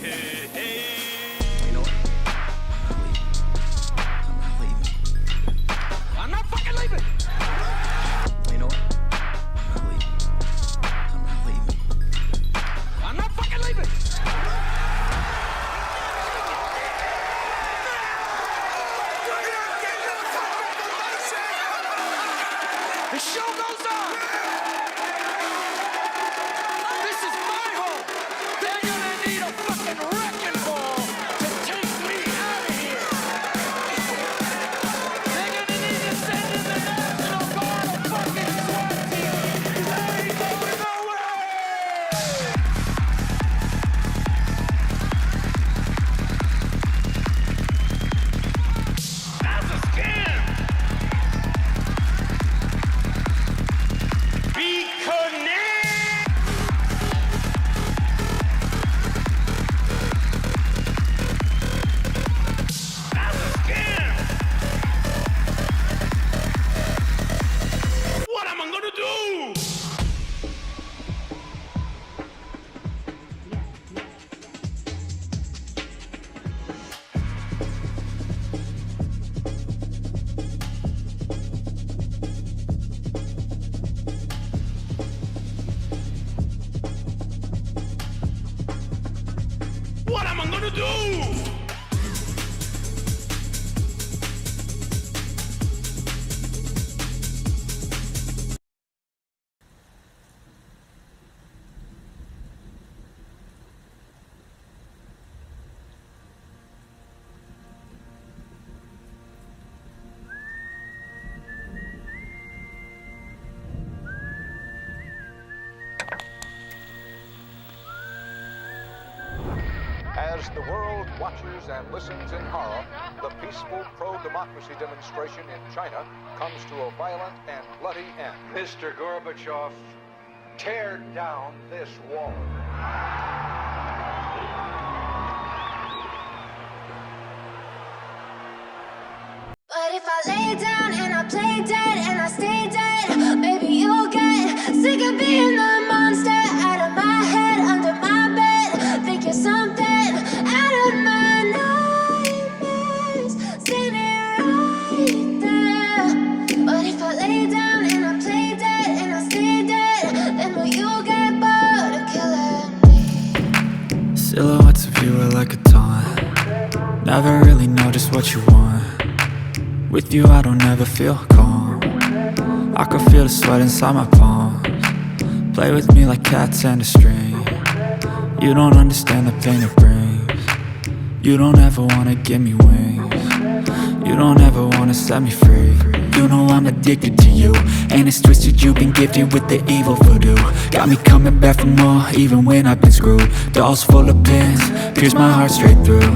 You know what? I'm not leaving. I'm not fucking leaving. You know what? I'm not leaving. I'm not fucking leaving. The show goes on. This is my home. They're gonna need a fucking wrecking ball to take me out of here. They're gonna need to send in the National Guard a fucking SWAT team. They ain't going nowhere. That's a scam. Be connected. That's a scam. What am I gonna do? What am I gonna do? As the world watches and listens in horror, the peaceful pro-democracy demonstration in China comes to a violent and bloody end. Mr. Gorbachev, tear down this wall. But if I lay down and I play dead and I stay dead, maybe you'll get sick of being the monster out of my head, under my bed. Think you're something out of my nightmares, standing right there. But if I lay down and I play dead and I stay dead, then will you get bored of killing me? Silhouettes of you are like a taunt. Never really know just what you want. With you I don't ever feel calm. I can feel the sweat inside my palms. Play with me like cats and a string. You don't understand the pain it brings. You don't ever wanna give me wings. You don't ever wanna set me free. You know I'm addicted to you, and it's twisted, you've been gifted with the evil voodoo. Got me coming back for more, even when I've been screwed. Dolls full of pins, pierce my heart straight through.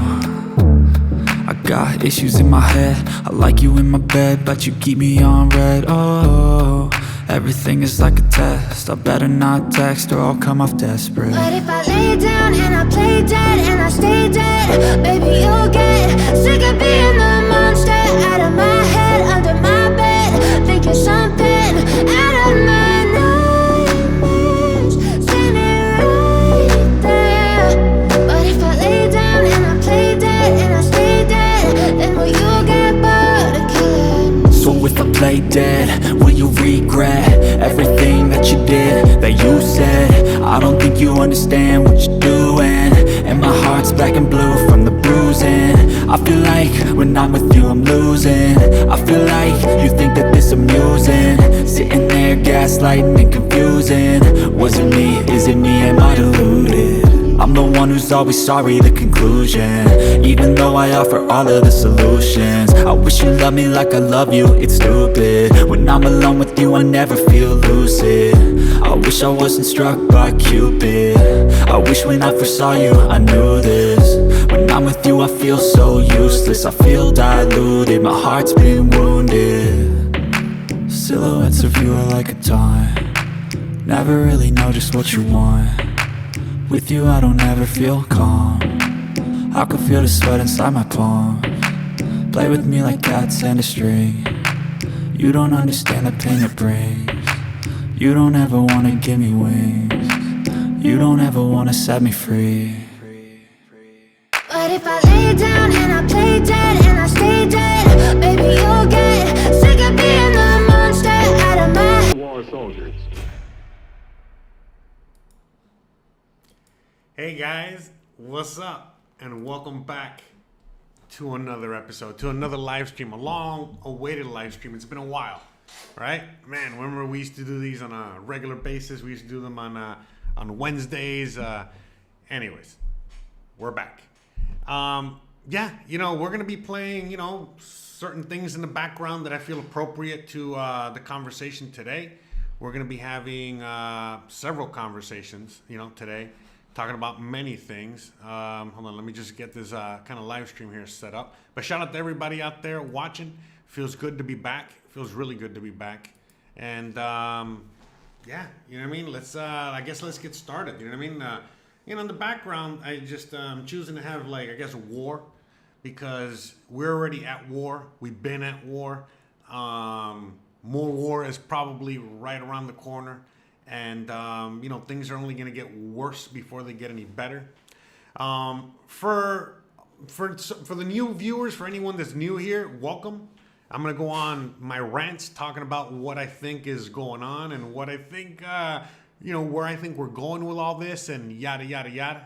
I got issues in my head, I like you in my bed, but you keep me on red. Oh, everything is like a test. I better not text or I'll come off desperate. But if I lay down and I play dead and I stay dead, baby you'll get sick of being the monster out of my head, under my bed. Think you're something out of my nightmares, standing right there. But if I lay down and I play dead and I stay dead, then will you get bored of killing me? So if I play dead, will you regret everything that you did, that you said? I don't think you understand what you're doing, and my heart's black and blue from the bruising. I feel like when I'm with you I'm losing. I feel like you think that this amusing, sitting there gaslighting and confusing. Was it me? Is it me? Am I deluded? I'm the one who's always sorry, the conclusion. Even though I offer all of the solutions, I wish you loved me like I love you, it's stupid. When I'm alone with you I never feel lucid. I wish I wasn't struck by Cupid. I wish when I first saw you I knew this. When I'm with you I feel so useless, I feel diluted, my heart's been wounded. Silhouettes of you are like a taunt. Never really know just what you want. With you I don't ever feel calm. I can feel the sweat inside my palms. Play with me like cats and a string. You don't understand the pain it brings. You don't ever wanna give me wings. You don't ever wanna set me free. But if I lay down and I play dead and I stay dead, maybe you'll get sick of being the monster out of my War soldiers. Hey guys, what's up? And welcome back to another episode, to another live stream, a long-awaited live stream. It's been a while, right? Man, remember we used to do these on a regular basis. We used to do them on Wednesdays. Anyways, we're back. Yeah, we're going to be playing, certain things in the background that I feel appropriate to the conversation today. We're going to be having several conversations, today, talking about many things. Hold on, let me just get this kind of live stream here set up. But shout out to everybody out there watching. Feels good to be back. Feels really good to be back. And yeah, you know what I mean? Let's get started. You know what I mean? In the background, I just choosing to have war, because we're already at war. We've been at war. More war is probably right around the corner. And, things are only going to get worse before they get any better. For the new viewers, for anyone that's new here, welcome. I'm going to go on my rants talking about what I think is going on and what I think, where I think we're going with all this and yada, yada, yada,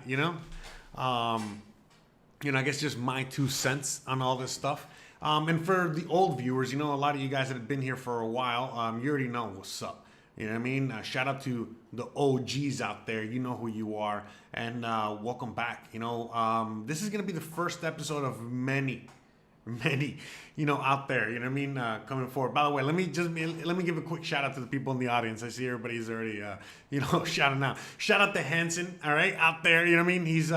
I guess just my 2 cents on all this stuff. And for the old viewers, a lot of you guys that have been here for a while, you already know what's up. You know what I mean? Shout out to the OGs out there. You know who you are. And welcome back. This is going to be the first episode of many, out there. You know what I mean? Coming forward. By the way, let me give a quick shout out to the people in the audience. I see everybody's already, shouting out. Shout out to Hanson, all right, out there. You know what I mean? He's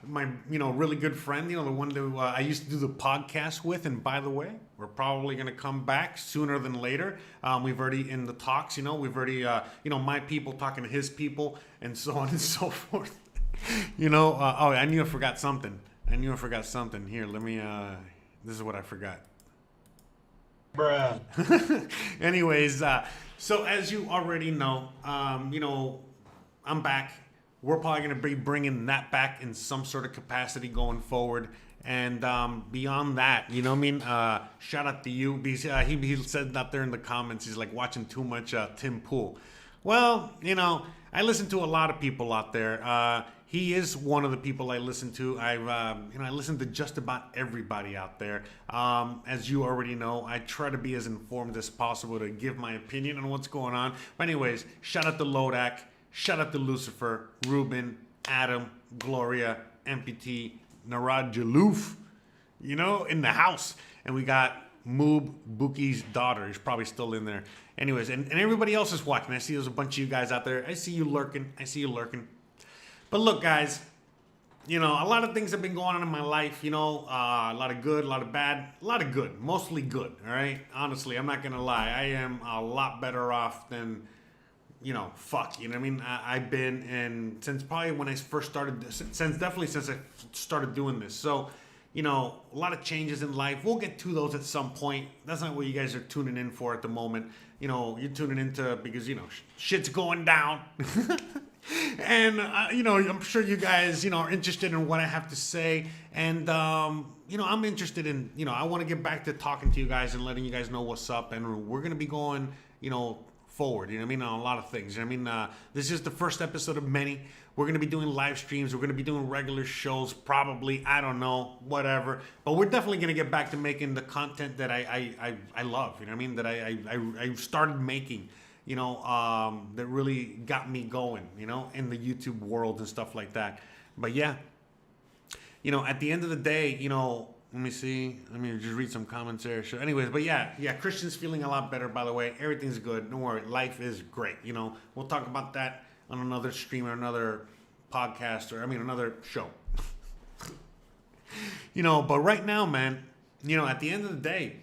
my, really good friend, the one that I used to do the podcast with. And by the way, we're probably going to come back sooner than later. We've already in the talks, we've already, my people talking to his people and so on and so forth. I knew I forgot something. Here, let me, this is what I forgot. Bruh. Anyways, so as you already know, I'm back. We're probably going to be bringing that back in some sort of capacity going forward. And beyond that, shout out to you. Because, he said that there in the comments. He's like watching too much Tim Pool. Well, I listen to a lot of people out there. He is one of the people I listen to. I listen to just about everybody out there. As you already know, I try to be as informed as possible to give my opinion on what's going on. But anyways, shout out to Lodak. Shout out to Lucifer, Ruben, Adam, Gloria, MPT, Narad Jaloof, in the house. And we got Moob, Bookie's daughter. He's probably still in there. Anyways, and everybody else is watching. I see there's a bunch of you guys out there. I see you lurking. But look, guys, a lot of things have been going on in my life. A lot of good, a lot of bad, a lot of good, mostly good. All right. Honestly, I'm not going to lie. I am a lot better off than, fuck. You know what I mean? I've been, and since probably when I first started, since I started doing this. So, a lot of changes in life. We'll get to those at some point. That's not what you guys are tuning in for at the moment. You're tuning into because, shit's going down. And, I'm sure you guys, are interested in what I have to say. And, I'm interested in, I want to get back to talking to you guys and letting you guys know what's up. And we're going to be going, forward, on a lot of things. This is the first episode of many. We're going to be doing live streams. We're going to be doing regular shows, probably. I don't know, whatever. But we're definitely going to get back to making the content that I love, that I started making. That really got me going, in the YouTube world and stuff like that. But yeah, at the end of the day, let me see. Let me just read some comments there. So anyways, but yeah, Christian's feeling a lot better, by the way. Everything's good. Don't worry. Life is great. We'll talk about that on another stream or another podcast another show. But right now, man, at the end of the day,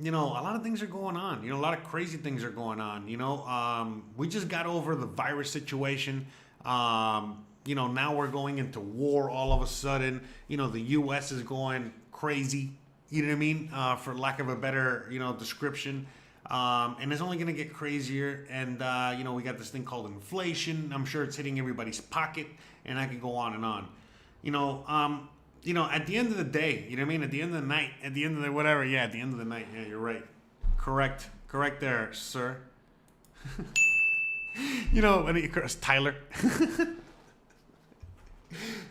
a lot of things are going on. A lot of crazy things are going on. We just got over the virus situation. Now we're going into war all of a sudden. The U.S. is going crazy. You know what I mean? For lack of a better, description. And it's only going to get crazier. And, we got this thing called inflation. I'm sure it's hitting everybody's pocket. And I could go on and on. you know, at the end of the day, you know what I mean? At the end of the night, at the end of the whatever, yeah, at the end of the night, yeah, you're right. Correct there, sir. You know, Tyler.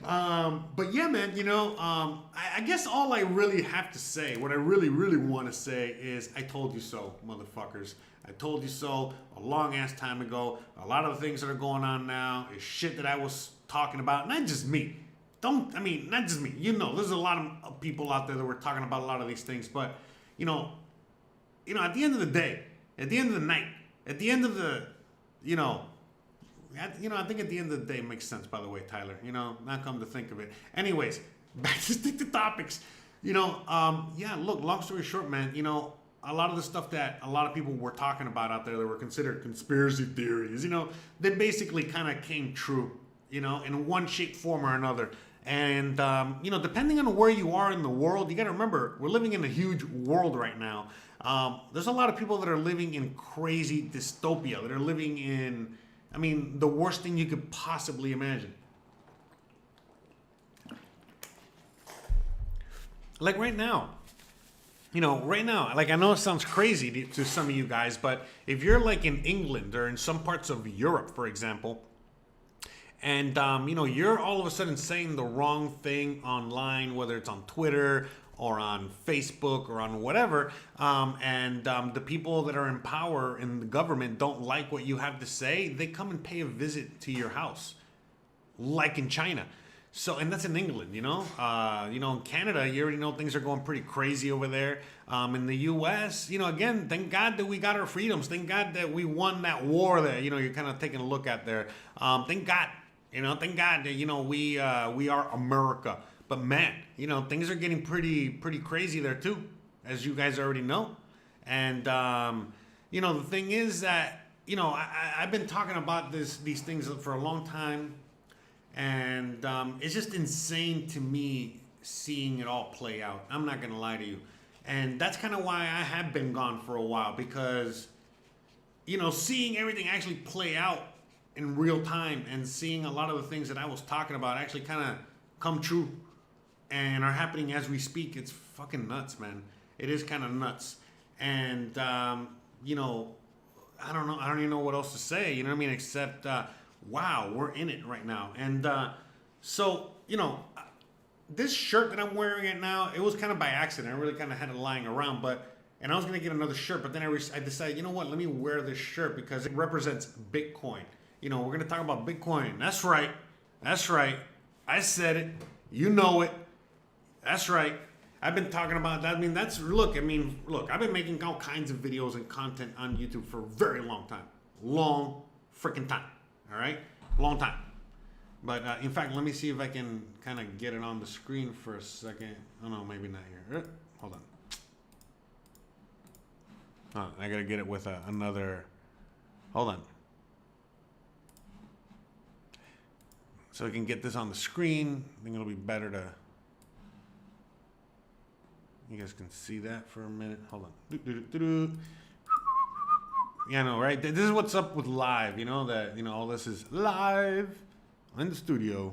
But yeah, man, you know, I guess all I really have to say, what I really, really want to say is, I told you so, motherfuckers. I told you so a long ass time ago. A lot of the things that are going on now is shit that I was talking about. Not just me. Not just me. You know, there's a lot of people out there that were talking about a lot of these things. But, you know, at the end of the day, at the end of the night, at the end of the, I think at the end of the day it makes sense, by the way, Tyler. You know, not come to think of it. Anyways, back to stick to topics. Yeah, look, long story short, man, you know, a lot of the stuff that a lot of people were talking about out there that were considered conspiracy theories, you know, they basically kind of came true, you know, in one shape, form, or another. And, you know, depending on where you are in the world, you got to remember, we're living in a huge world right now. There's a lot of people that are living in crazy dystopia, that are living in, the worst thing you could possibly imagine. Like right now, like I know it sounds crazy to some of you guys, but if you're like in England or in some parts of Europe, for example, and, you're all of a sudden saying the wrong thing online, whether it's on Twitter or on Facebook or on whatever, and the people that are in power in the government don't like what you have to say, they come and pay a visit to your house, like in China. So, and that's in England, in Canada, you already know things are going pretty crazy over there. In the U.S., again, thank God that we got our freedoms. Thank God that we won that war there. You're kind of taking a look at there. Thank God, thank God that, we are America. But man, things are getting pretty crazy there too, as you guys already know. And, the thing is that, I've been talking about these things for a long time. And it's just insane to me seeing it all play out. I'm not going to lie to you. And that's kind of why I have been gone for a while, because, seeing everything actually play out in real time and seeing a lot of the things that I was talking about actually kind of come true and are happening as we speak, it's fucking nuts, man. It is kind of nuts. And, I don't know. I don't even know what else to say, except... wow, we're in it right now. And so, this shirt that I'm wearing right now, it was kind of by accident. I really kind of had it lying around, and I was going to get another shirt, but then I decided, what, let me wear this shirt because it represents Bitcoin. We're going to talk about Bitcoin. That's right. I said it. You know it. That's right. I've been talking about that. Look, I've been making all kinds of videos and content on YouTube for a very long time. Long freaking time. All right, long time. But in fact, let me see if I can kind of get it on the screen for a second. Oh no, maybe not here. Hold on. Oh, I gotta get it with another. Hold on. So we can get this on the screen. I think it'll be better to. You guys can see that for a minute. Hold on. Yeah, I know, right? This is what's up with live, that, all this is live in the studio.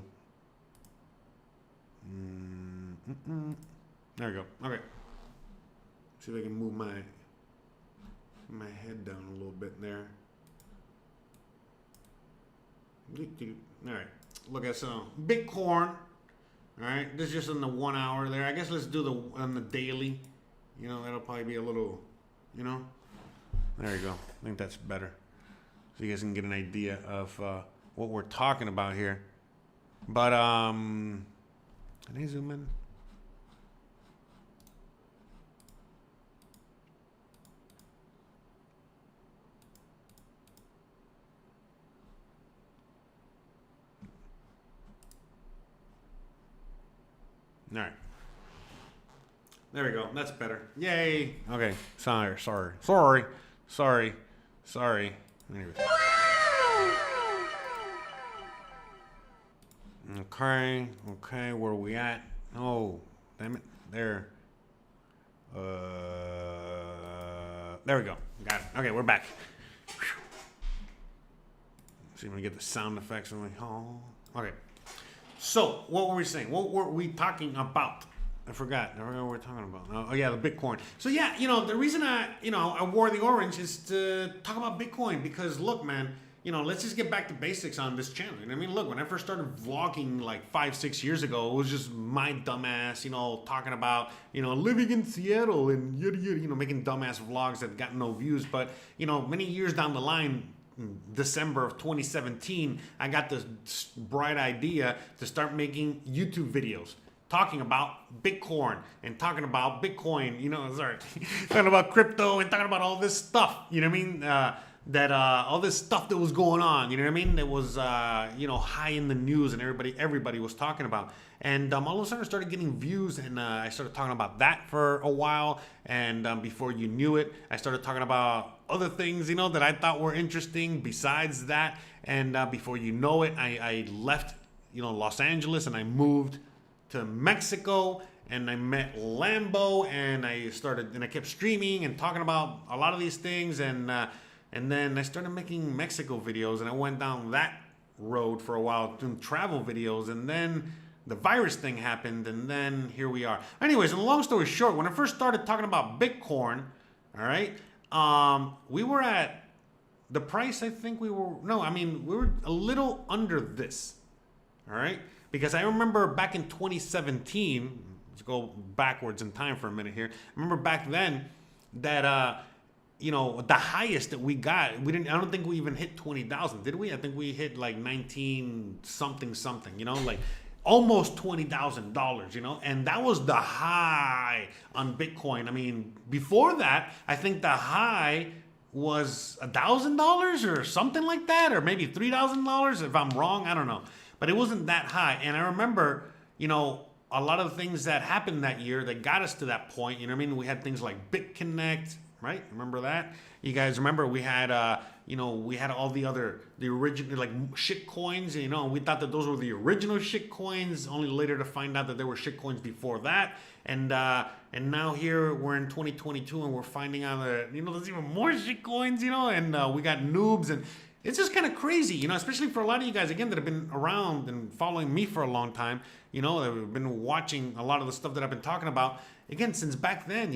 There we go. Okay. See if I can move my head down a little bit there. All right. Look at some Bitcoin. All right. This is just in the 1 hour there. I guess let's do on the daily. That'll probably be a little, There you go. I think that's better. So you guys can get an idea of what we're talking about here. But, can I zoom in? All right. There we go. That's better. Yay. Okay. Sorry. Anyways. Okay, where are we at? Oh, damn it. There. There we go. Got it. Okay, we're back. See if we get the sound effects. Oh, okay. So what were we saying? What were we talking about? I forgot what we were talking about. Oh yeah, the Bitcoin. So yeah, the reason I wore the orange is to talk about Bitcoin because look, man, let's just get back to basics on this channel. You know what I mean? Look, when I first started vlogging like 5-6 years ago, it was just my dumbass, talking about, living in Seattle and yada yada, making dumbass vlogs that got no views. But, many years down the line, December of 2017, I got this bright idea to start making YouTube videos talking about Bitcoin and talking about Bitcoin, talking about crypto and talking about all this stuff, you know what I mean? All this stuff that was going on, you know what I mean? That was, high in the news and everybody was talking about. And all of a sudden I started getting views and I started talking about that for a while. And before you knew it, I started talking about other things, that I thought were interesting besides that. And before you know it, I left, Los Angeles and I moved to Mexico and I met Lambo and I kept streaming and talking about a lot of these things. And then I started making Mexico videos and I went down that road for a while doing travel videos. And then the virus thing happened and then here we are. Anyways, and long story short, when I first started talking about Bitcoin, all right, we were at the price, we were a little under this, all right? Because I remember back in 2017, let's go backwards in time for a minute here. I remember back then that, the highest that we got, I don't think we even hit 20,000, did we? I think we hit like 19 something, like almost $20,000, and that was the high on Bitcoin. I mean, before that, I think the high was $1,000 or something like that, or maybe $3,000 if I'm wrong, I don't know. But it wasn't that high. And I remember, a lot of the things that happened that year that got us to that point, we had things like BitConnect, right? Remember that? You guys remember we had, we had all the original, like shit coins, we thought that those were the original shit coins, only later to find out that there were shit coins before that. And now here we're in 2022 and we're finding out that, there's even more shit coins, and we got noobs and it's just kind of crazy, especially for a lot of you guys, again, that have been around and following me for a long time, that have been watching a lot of the stuff that I've been talking about. Again, since back then,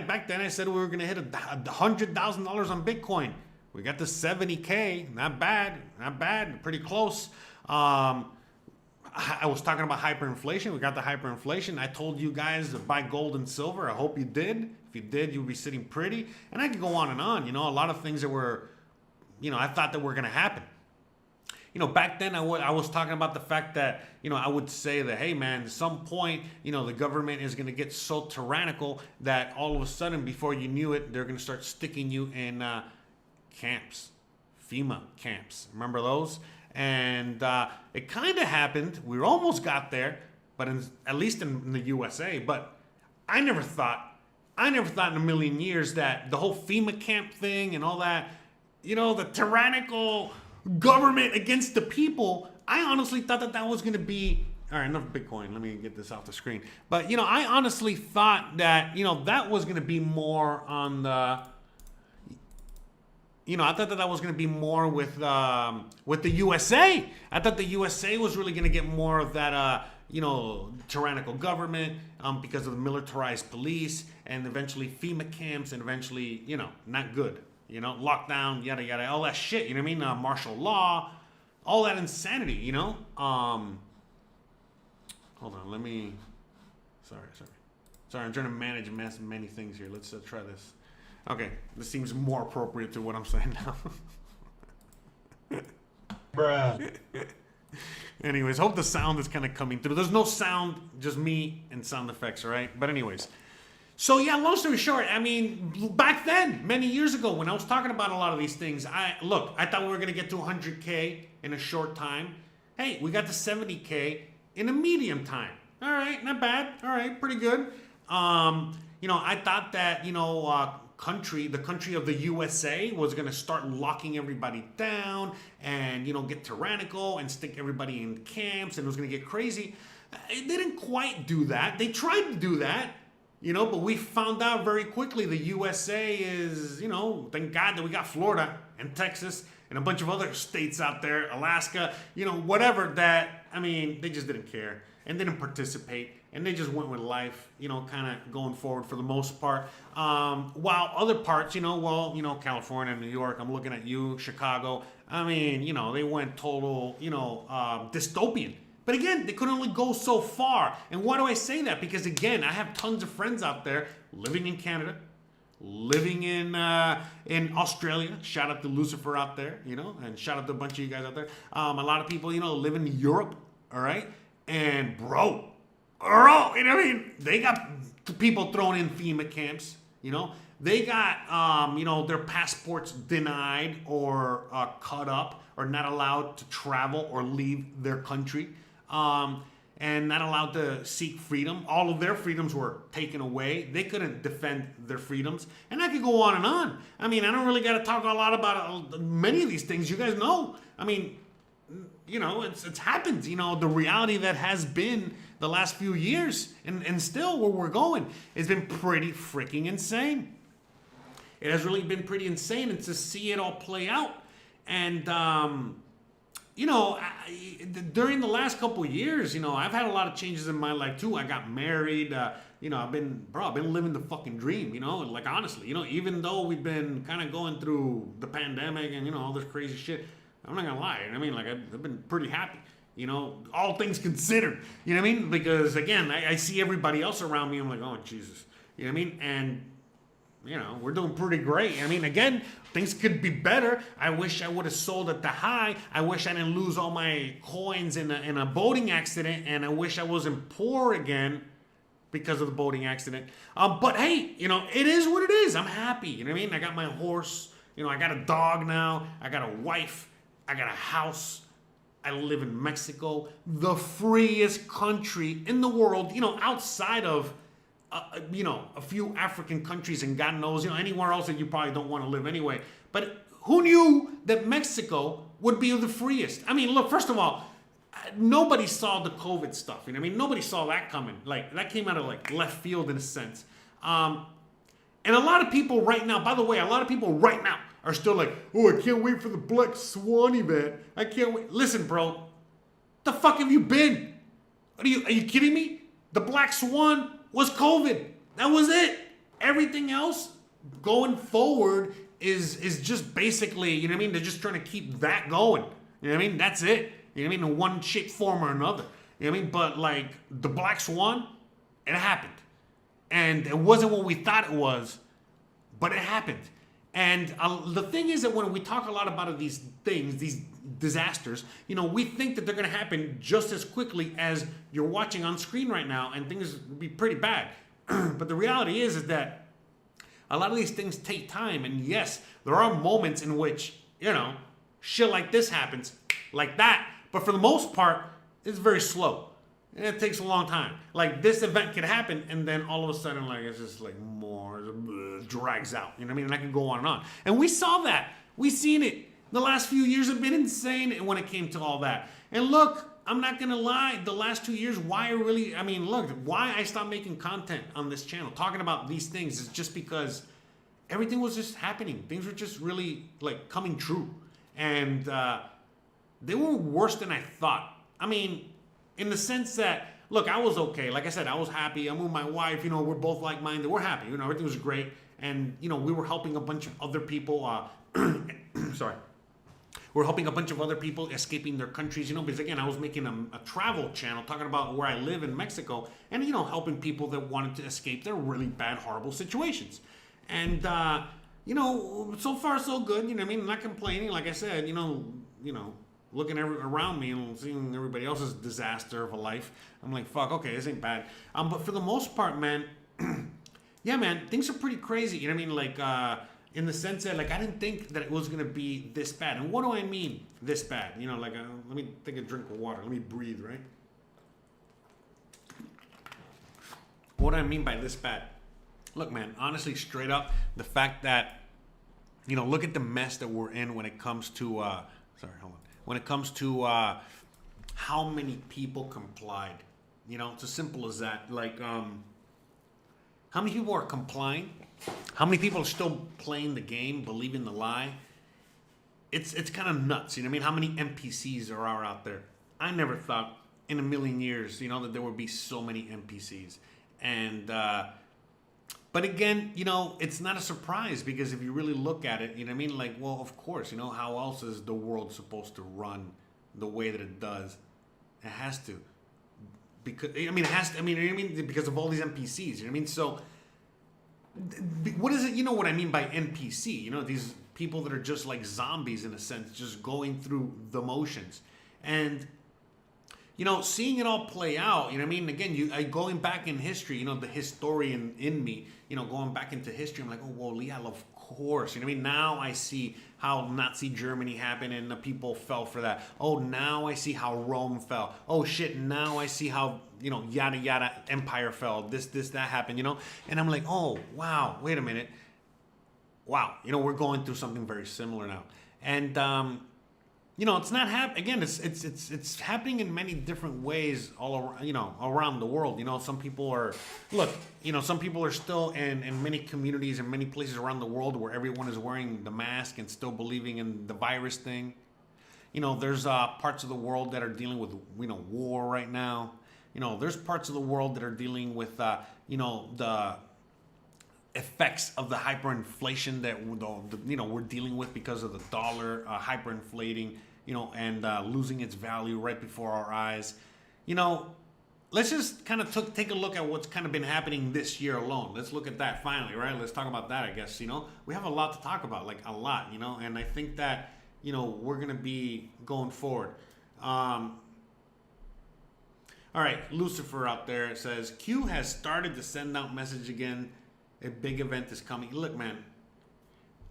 back then I said we were going to hit $100,000 on Bitcoin. We got to 70K, not bad, pretty close. I was talking about hyperinflation. We got the hyperinflation. I told you guys to buy gold and silver. I hope you did. If you did, you'll be sitting pretty. And I could go on and on, a lot of things that were, I thought that were going to happen. Back then I was talking about the fact that, I would say that, hey man, at some point, the government is going to get so tyrannical that all of a sudden, before you knew it, they're going to start sticking you in camps, FEMA camps. Remember those? And it kind of happened. We almost got there, but at least in the USA. But I never thought in a million years that the whole FEMA camp thing and all that, the tyrannical government against the people, I honestly thought that was going to be, all right, enough Bitcoin. Let me get this off the screen. But, I honestly thought that, that was going to be more on the, I thought that was going to be more with the USA. I thought the USA was really going to get more of that, tyrannical government because of the militarized police and eventually FEMA camps and eventually, not good. Lockdown, yada, yada, all that shit, martial law, all that insanity, Hold on, let me, sorry, I'm trying to manage many things here. Let's try this. Okay, this seems more appropriate to what I'm saying now. Bruh. Anyways, hope the sound is kind of coming through. There's no sound, just me and sound effects, all right? But anyways. So yeah, long story short, back then, many years ago, when I was talking about a lot of these things, I thought we were going to get to 100K in a short time. Hey, we got to 70K in a medium time. All right, not bad. All right, pretty good. I thought that, the country of the USA was going to start locking everybody down and, get tyrannical and stick everybody in camps and it was going to get crazy. It didn't quite do that. They tried to do that. But we found out very quickly the USA is, thank God that we got Florida and Texas and a bunch of other states out there, Alaska, whatever, that, I mean, they just didn't care and didn't participate. And they just went with life, kind of going forward for the most part. While other parts, California, New York, I'm looking at you, Chicago. I mean, they went total, dystopian. But again, they could only go so far. And why do I say that? Because again, I have tons of friends out there living in Canada, living in Australia. Shout out to Lucifer out there, and shout out to a bunch of you guys out there. A lot of people, live in Europe, all right? And bro, they got people thrown in FEMA camps, They got, their passports denied or cut up or not allowed to travel or leave their country. And not allowed to seek freedom. All of their freedoms were taken away. They couldn't defend their freedoms. And I could go on and on. I mean, I don't really got to talk a lot about many of these things. You guys know. I mean, it's happened. The reality that has been the last few years and still where we're going has been pretty freaking insane. It has really been pretty insane, and to see it all play out. And, during the last couple of years, I've had a lot of changes in my life too. I got married. I've been living the fucking dream, like honestly, even though we've been kind of going through the pandemic and, all this crazy shit, I'm not gonna lie. I mean, like I've been pretty happy, all things considered, you know what I mean? Because again, I see everybody else around me. I'm like, oh, Jesus, you know what I mean? And, we're doing pretty great. I mean, again, things could be better. I wish I would have sold at the high. I wish I didn't lose all my coins in a boating accident. And I wish I wasn't poor again because of the boating accident. But hey, it is what it is. I'm happy. You know what I mean? I got my horse. I got a dog now. I got a wife. I got a house. I live in Mexico, the freest country in the world, outside of, a few African countries, and God knows, anywhere else that you probably don't want to live anyway. But who knew that Mexico would be the freest? I mean, look, first of all, nobody saw the COVID stuff. You know what I mean? Nobody saw that coming. Like, that came out of, left field in a sense. And a lot of people right now, by the way, are still like, oh, I can't wait for the Black Swan event. I can't wait. Listen, bro, the fuck have you been? Are you kidding me? The Black Swan was COVID. That was it. Everything else going forward is just basically, you know what I mean? They're just trying to keep that going. You know what I mean? That's it. You know what I mean? In one shape, form, or another. You know what I mean? But the Black Swan, it happened. And it wasn't what we thought it was, but it happened. And the thing is that when we talk a lot about these things, these disasters, we think that they're going to happen just as quickly as you're watching on screen right now, and things will be pretty bad. But the reality is that a lot of these things take time. And yes, there are moments in which, shit like this happens, like that. But for the most part, it's very slow. And it takes a long time. Like, this event could happen, and then all of a sudden, it's just more drags out. You know what I mean? And I can go on and on. And we saw that. We seen it. The last few years have been insane when it came to all that. And look, I'm not going to lie. The last 2 years, why I stopped making content on this channel, talking about these things, is just because everything was just happening. Things were just really, coming true. And they were worse than I thought. I mean, in the sense that, look, I was okay. Like I said, I was happy. I'm with my wife. We're both like-minded. We're happy. Everything was great. And, we were helping a bunch of other people. Sorry. We're helping a bunch of other people escaping their countries, because, again, I was making a travel channel talking about where I live in Mexico and, helping people that wanted to escape their really bad, horrible situations. And, so far, so good. I'm not complaining. Like I said, looking around me and seeing everybody else's disaster of a life, I'm like, fuck, okay, this ain't bad. But for the most part, man, yeah, man, things are pretty crazy. You know what I mean? In the sense that, I didn't think that it was going to be this bad. And what do I mean, this bad? Let me take a drink of water. Let me breathe, right? What do I mean by this bad? Look, man, honestly, straight up, the fact that, look at the mess that we're in when it comes to, when it comes to how many people complied. It's as simple as that. How many people are complying? How many people are still playing the game, believing the lie? it's kind of nuts. You know what I mean? How many NPCs are out there? I never thought in a million years, you know, that there would be so many NPCs. And but again, you know, it's not a surprise, because if you really look at it, you know what I mean? Like, well, of course, you know, how else is the world supposed to run the way that it does? It has to. Because, I mean, it has to, I mean, because of all these NPCs, you know what I mean? So, what is it, you know what I mean by NPC? You know, these people that are just like zombies in a sense, just going through the motions. And, you know, seeing it all play out, you know what I mean? Again, going back in history, you know, the historian in me, you know, going back into history, I'm like, oh, well, yeah, of course. You know what I mean? Now I see how Nazi Germany happened and the people fell for that. Oh, now I see how Rome fell. Oh, shit, now I see how, you know, yada, yada, empire fell. This, that happened, you know? And I'm like, oh, wow, wait a minute. Wow, you know, we're going through something very similar now. And, you know, it's not again, it's happening in many different ways all around, you know, around the world. You know, some people are still in many communities and many places around the world where everyone is wearing the mask and still believing in the virus thing. You know, there's parts of the world that are dealing with, you know, war right now. You know, there's parts of the world that are dealing with, you know, the effects of the hyperinflation that you know, we're dealing with because of the dollar hyperinflating, you know, and losing its value right before our eyes. You know, let's just kind of take a look at what's kind of been happening this year alone. Let's look at that finally, right? Let's talk about that, I guess. You know, we have a lot to talk about, like a lot, you know, and I think that, you know, we're going to be going forward. All right, Lucifer out there says, Q has started to send out message again. A big event is coming. Look, man,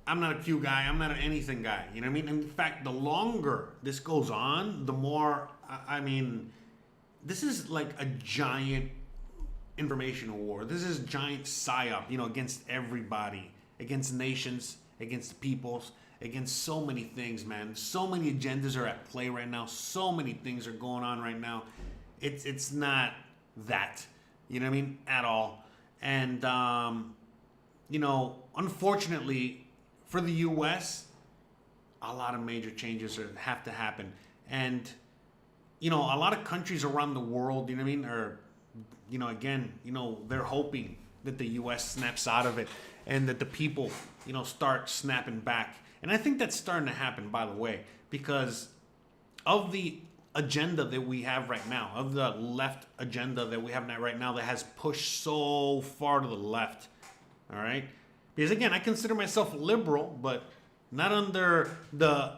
I'm not a Q guy. I'm not an anything guy. You know what I mean? In fact, the longer this goes on, the more, I mean, this is like a giant information war. This is giant psyop, you know, against everybody, against nations, against peoples, against so many things, man. So many agendas are at play right now. So many things are going on right now. It's not that, you know what I mean, at all. And, you know, unfortunately for the U.S., a lot of major changes have to happen. And, you know, a lot of countries around the world, you know what I mean, are, you know, again, you know, they're hoping that the U.S. snaps out of it and that the people, you know, start snapping back. And I think that's starting to happen, by the way, because of the agenda that we have right now, of the left agenda that we have right now that has pushed so far to the left, all right? Because again, I consider myself liberal, but not under the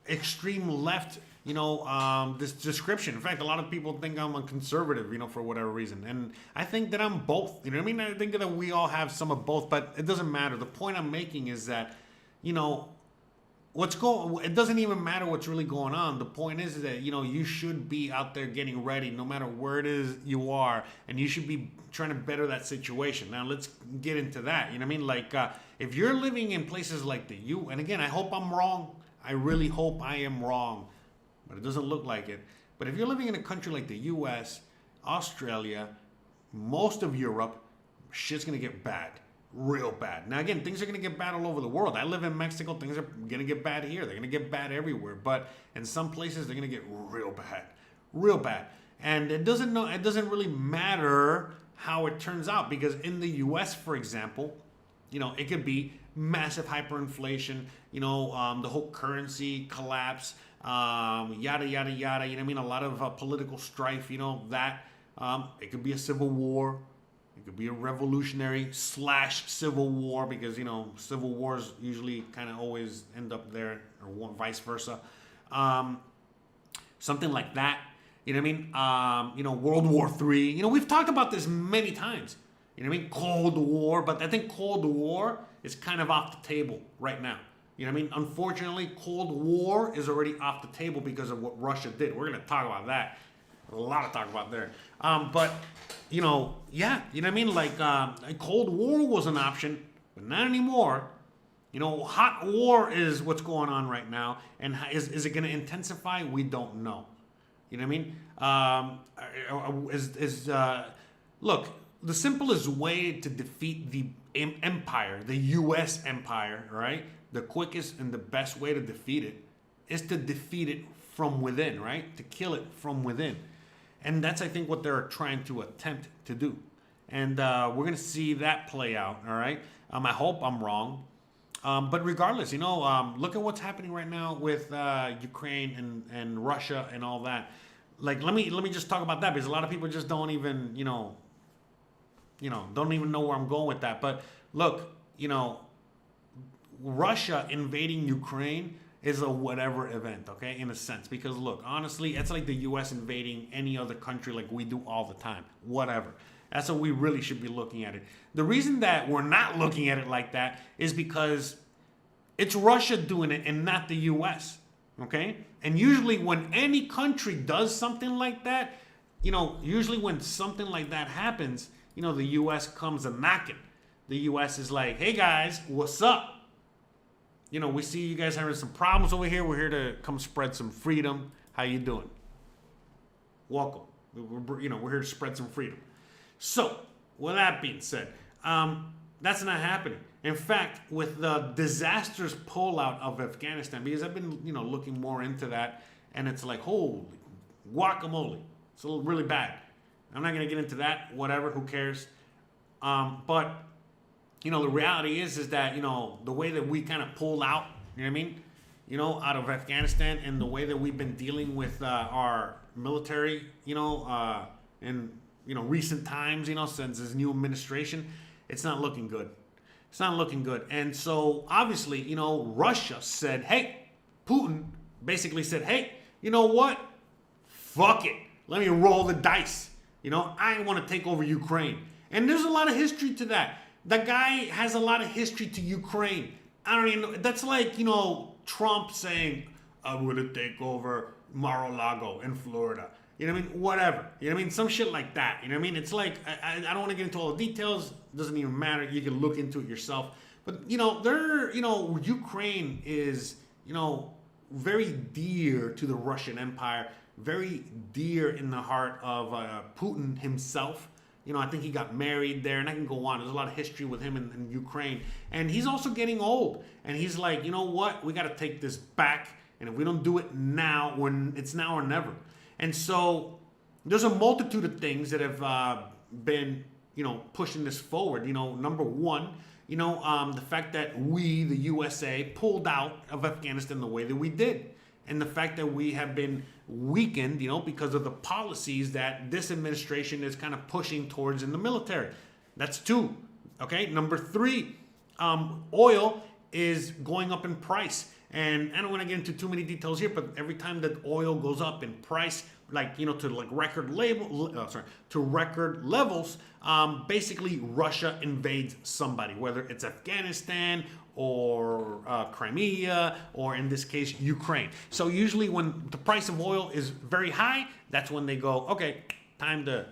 extreme left, you know, this description. In fact, a lot of people think I'm a conservative, you know, for whatever reason. And I think that I'm both, you know what I mean? I think that we all have some of both, but it doesn't matter. The point I'm making is that, you know, it doesn't even matter what's really going on. The point is that, you know, you should be out there getting ready no matter where it is you are, and you should be trying to better that situation. Now let's get into that. You know what I mean? Like, if you're living in places like and again, I hope I'm wrong. I really hope I am wrong, but it doesn't look like it. But if you're living in a country like the US, Australia, most of Europe, shit's gonna get bad. Real bad. Now again, things are going to get bad all over the world. I live in Mexico. Things are going to get bad here. They're going to get bad everywhere. But in some places, they're going to get real bad. Real bad. And it doesn't really matter how it turns out, because in the US, for example, you know, it could be massive hyperinflation, you know, the whole currency collapse, yada, yada, yada. You know what I mean? A lot of political strife, you know, that. It could be a civil war. It could be a revolutionary / civil war, because, you know, civil wars usually kind of always end up there, or vice versa. Something like that. You know what I mean? You know, World War III. You know, we've talked about this many times. You know what I mean? Cold War. But I think Cold War is kind of off the table right now. You know what I mean? Unfortunately, Cold War is already off the table because of what Russia did. We're going to talk about that. A lot to talk about there. But, you know, yeah, you know what I mean? Like, a Cold War was an option, but not anymore. You know, hot war is what's going on right now. And is it going to intensify? We don't know. You know what I mean? Look, the simplest way to defeat the empire, the U.S. empire, right? The quickest and the best way to defeat it is to defeat it from within, right? To kill it from within. And that's, I think, what they're trying to attempt to do. And we're going to see that play out, all right? I hope I'm wrong. But regardless, look at what's happening right now with Ukraine and Russia and all that. Like, let me just talk about that, because a lot of people just don't even, don't even know where I'm going with that. But look, Russia invading Ukraine is a whatever event, okay, in a sense. Because look, honestly, it's like the U.S. invading any other country like we do all the time. Whatever. That's how we really should be looking at it. The reason that we're not looking at it like that is because it's Russia doing it and not the U.S., okay? And usually when any country does something like that, usually when something like that happens, the U.S. comes a knocking. The U.S. is like, hey guys, what's up? We see you guys having some problems over here. We're here to come spread some freedom. How you doing? Welcome. We're here to spread some freedom. So, with that being said, that's not happening. In fact, with the disastrous pullout of Afghanistan, because I've been, looking more into that, and it's like, holy guacamole. It's really bad. I'm not going to get into that. Whatever, who cares? But, the reality is that, the way that we kind of pulled out, out of Afghanistan, and the way that we've been dealing with our military, in, recent times, since this new administration, it's not looking good. It's not looking good. And so, obviously, Russia said, hey, Putin basically said, hey, you know what? Fuck it. Let me roll the dice. I want to take over Ukraine. And there's a lot of history to that. The guy has a lot of history to Ukraine. I don't even know. That's like, Trump saying, I'm going to take over Mar-a-Lago in Florida. Whatever. Some shit like that. It's like, I don't want to get into all the details. Doesn't even matter. You can look into it yourself. But, Ukraine is, very dear to the Russian Empire, very dear in the heart of Putin himself. I think he got married there, and I can go on. There's a lot of history with him in Ukraine. And he's also getting old. And he's like, you know what? We got to take this back. And if we don't do it now, it's now or never. And so there's a multitude of things that have been, pushing this forward. Number one, the fact that we, the USA, pulled out of Afghanistan the way that we did. And the fact that we have been weakened, because of the policies that this administration is kind of pushing towards in the military. That's two. Okay. Number three, oil is going up in price. And I don't want to get into too many details here, but every time that oil goes up in price, to record levels, basically Russia invades somebody, whether it's Afghanistan or Crimea, or in this case, Ukraine. So usually when the price of oil is very high, that's when they go, okay, time to,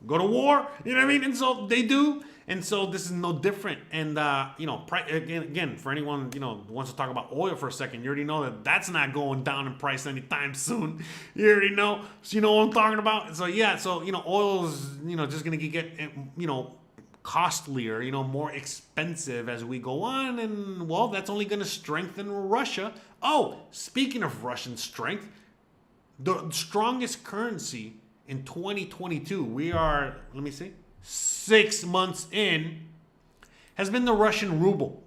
go to war. And so they do. And so this is no different. And, again, for anyone, who wants to talk about oil for a second, you already know that that's not going down in price anytime soon. You already know. So you know what I'm talking about? So, yeah. So, oil is, just going to get, costlier, more expensive as we go on. And, well, that's only going to strengthen Russia. Oh, speaking of Russian strength, the strongest currency in 2022, we are, 6 months in, has been the Russian ruble.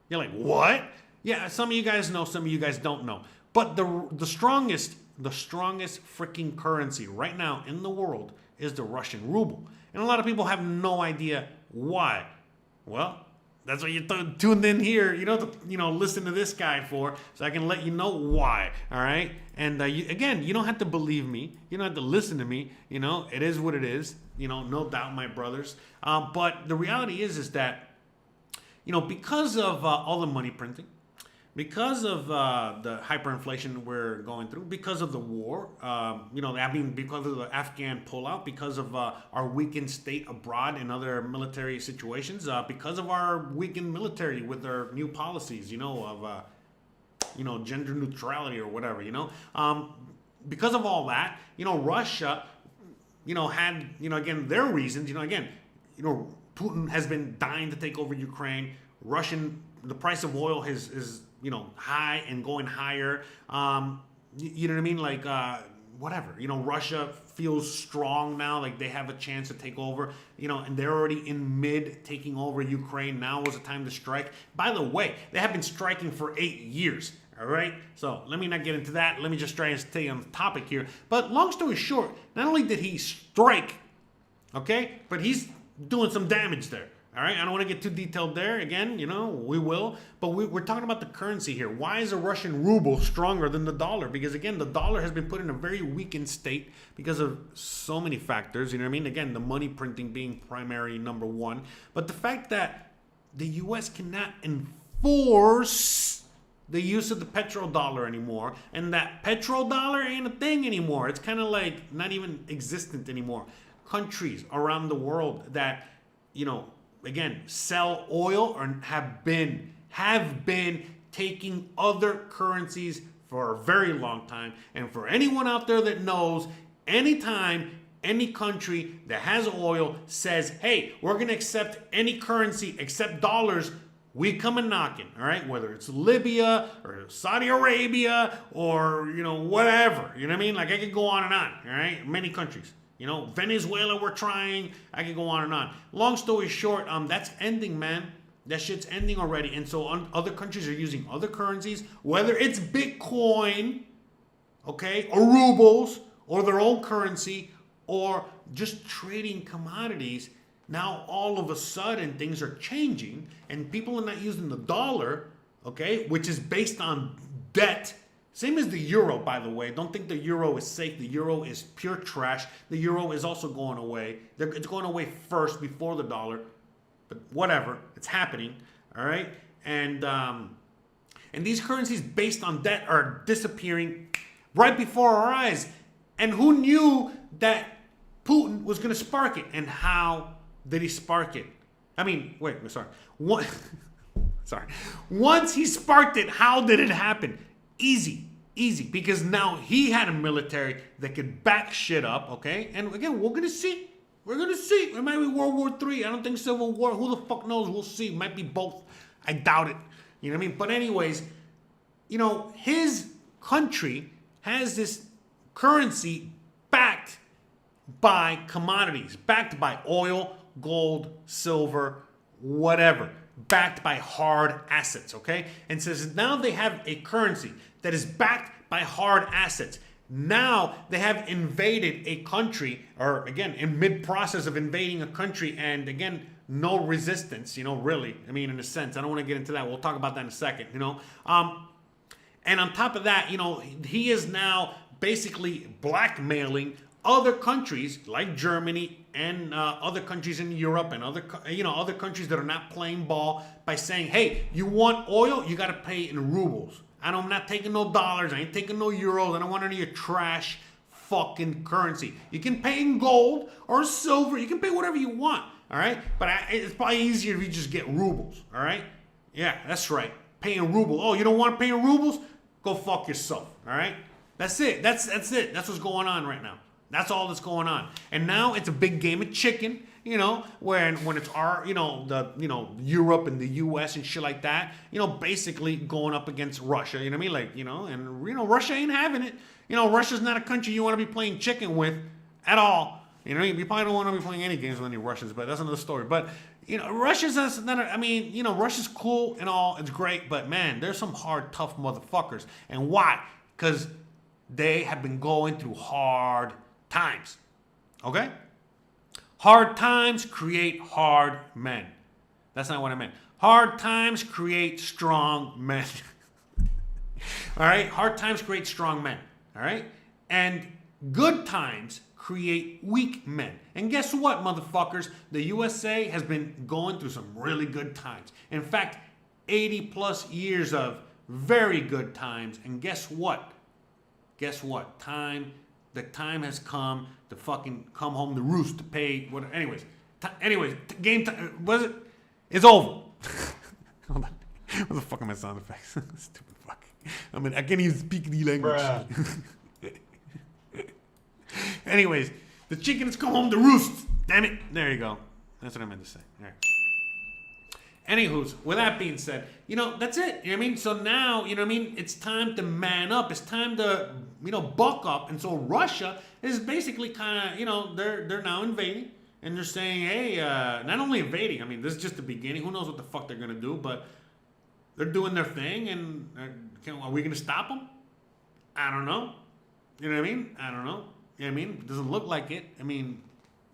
You're like, what? Yeah, some of you guys know, some of you guys don't know. But the strongest freaking currency right now in the world is the Russian ruble. And a lot of people have no idea why. Well, that's what you tuned in here, to listen to this guy for, so I can let you know why. All right. And you don't have to believe me. You don't have to listen to me. It is what it is. No doubt, my brothers. But the reality is that, because of all the money printing, because of the hyperinflation we're going through, because of the war, because of the Afghan pullout, because of our weakened state abroad in other military situations, because of our weakened military with their new policies, of gender neutrality or whatever, because of all that, Russia, had, again, their reasons, again, Putin has been dying to take over Ukraine. The price of oil is high and going higher. You know what I mean? Like, whatever. Russia feels strong now, like they have a chance to take over, and they're already in mid taking over Ukraine. Now was the time to strike. By the way, they have been striking for 8 years. All right, so let me not get into that. Let me just try and stay on the topic here. But long story short, not only did he strike, okay, but he's doing some damage there. All right, I don't want to get too detailed there. Again, we will. But we're talking about the currency here. Why is the Russian ruble stronger than the dollar? Because, again, the dollar has been put in a very weakened state because of so many factors. You know what I mean? Again, the money printing being primary number one. But the fact that the U.S. cannot enforce the use of the petrodollar anymore, and that petrodollar ain't a thing anymore. It's kind of like not even existent anymore. Countries around the world that, again, sell oil or have been taking other currencies for a very long time. And for anyone out there that knows, anytime any country that has oil says, hey, we're going to accept any currency except dollars, we come and knocking, all right? Whether it's Libya or Saudi Arabia or, whatever. You know what I mean? Like, I could go on and on, all right? Many countries. Venezuela, we're trying. I could go on and on. Long story short, that's ending, man. That shit's ending already. And so other countries are using other currencies, whether it's Bitcoin, okay, or rubles, or their own currency, or just trading commodities. Now, all of a sudden, things are changing, and people are not using the dollar, okay, which is based on debt. Same as the euro, by the way. Don't think the euro is safe. The euro is pure trash. The euro is also going away. It's going away first before the dollar. But whatever. It's happening. All right? And these currencies based on debt are disappearing right before our eyes. And who knew that Putin was going to spark it? And how did he spark it? Sorry. Once he sparked it, how did it happen? Easy, because now he had a military that could back shit up, okay? And again, we're gonna see. It might be World War III. I don't think Civil War. Who the fuck knows? We'll see. It might be both. I doubt it. You know what I mean? But anyways, his country has this currency backed by commodities, backed by oil, gold, silver, whatever. Backed by hard assets, okay? And says now they have a currency that is backed by hard assets. Now they have invaded a country, or again, in mid-process of invading a country, and again, no resistance, really. I mean, in a sense, I don't want to get into that. We'll talk about that in a second, And on top of that, he is now basically blackmailing other countries like Germany and other countries in Europe and other countries that are not playing ball by saying, hey, you want oil? You got to pay in rubles. I'm not taking no dollars. I ain't taking no euros. I don't want any of your trash fucking currency. You can pay in gold or silver. You can pay whatever you want, all right? But it's probably easier if you just get rubles, all right? Yeah, that's right. Pay in rubles. Oh, you don't want to pay in rubles? Go fuck yourself, all right? That's it. That's it. That's what's going on right now. That's all that's going on. And now it's a big game of chicken, when it's our, Europe and the US and shit like that, basically going up against Russia, you know what I mean? Like, and Russia ain't having it. Russia's not a country you want to be playing chicken with at all. You probably don't want to be playing any games with any Russians, but that's another story. But, Russia's not, Russia's cool and all, it's great, but man, there's some hard, tough motherfuckers. And why? Because they have been going through hard times. Okay? Hard times create hard men. That's not what I meant. Hard times create strong men. All right? Hard times create strong men. All right? And good times create weak men. And guess what, motherfuckers? The USA has been going through some really good times. In fact, 80 plus years of very good times. And guess what? The time has come to fucking come home to roost to pay. Anyways, game time. Was it? It's over. Hold on. What the fuck are my sound effects? Stupid fuck. I can't even speak the language. Anyways, the chicken has come home to roost. Damn it. There you go. That's what I meant to say. All right. Anywho's, with that being said, that's it. You know what I mean? So now, you know what I mean? It's time to man up. It's time to, buck up. And so Russia is basically kind of, they're now invading. And they're saying, hey, not only invading, I mean, this is just the beginning. Who knows what the fuck they're going to do? But they're doing their thing. And are we going to stop them? I don't know. You know what I mean? I don't know. You know what I mean? It doesn't look like it. I mean,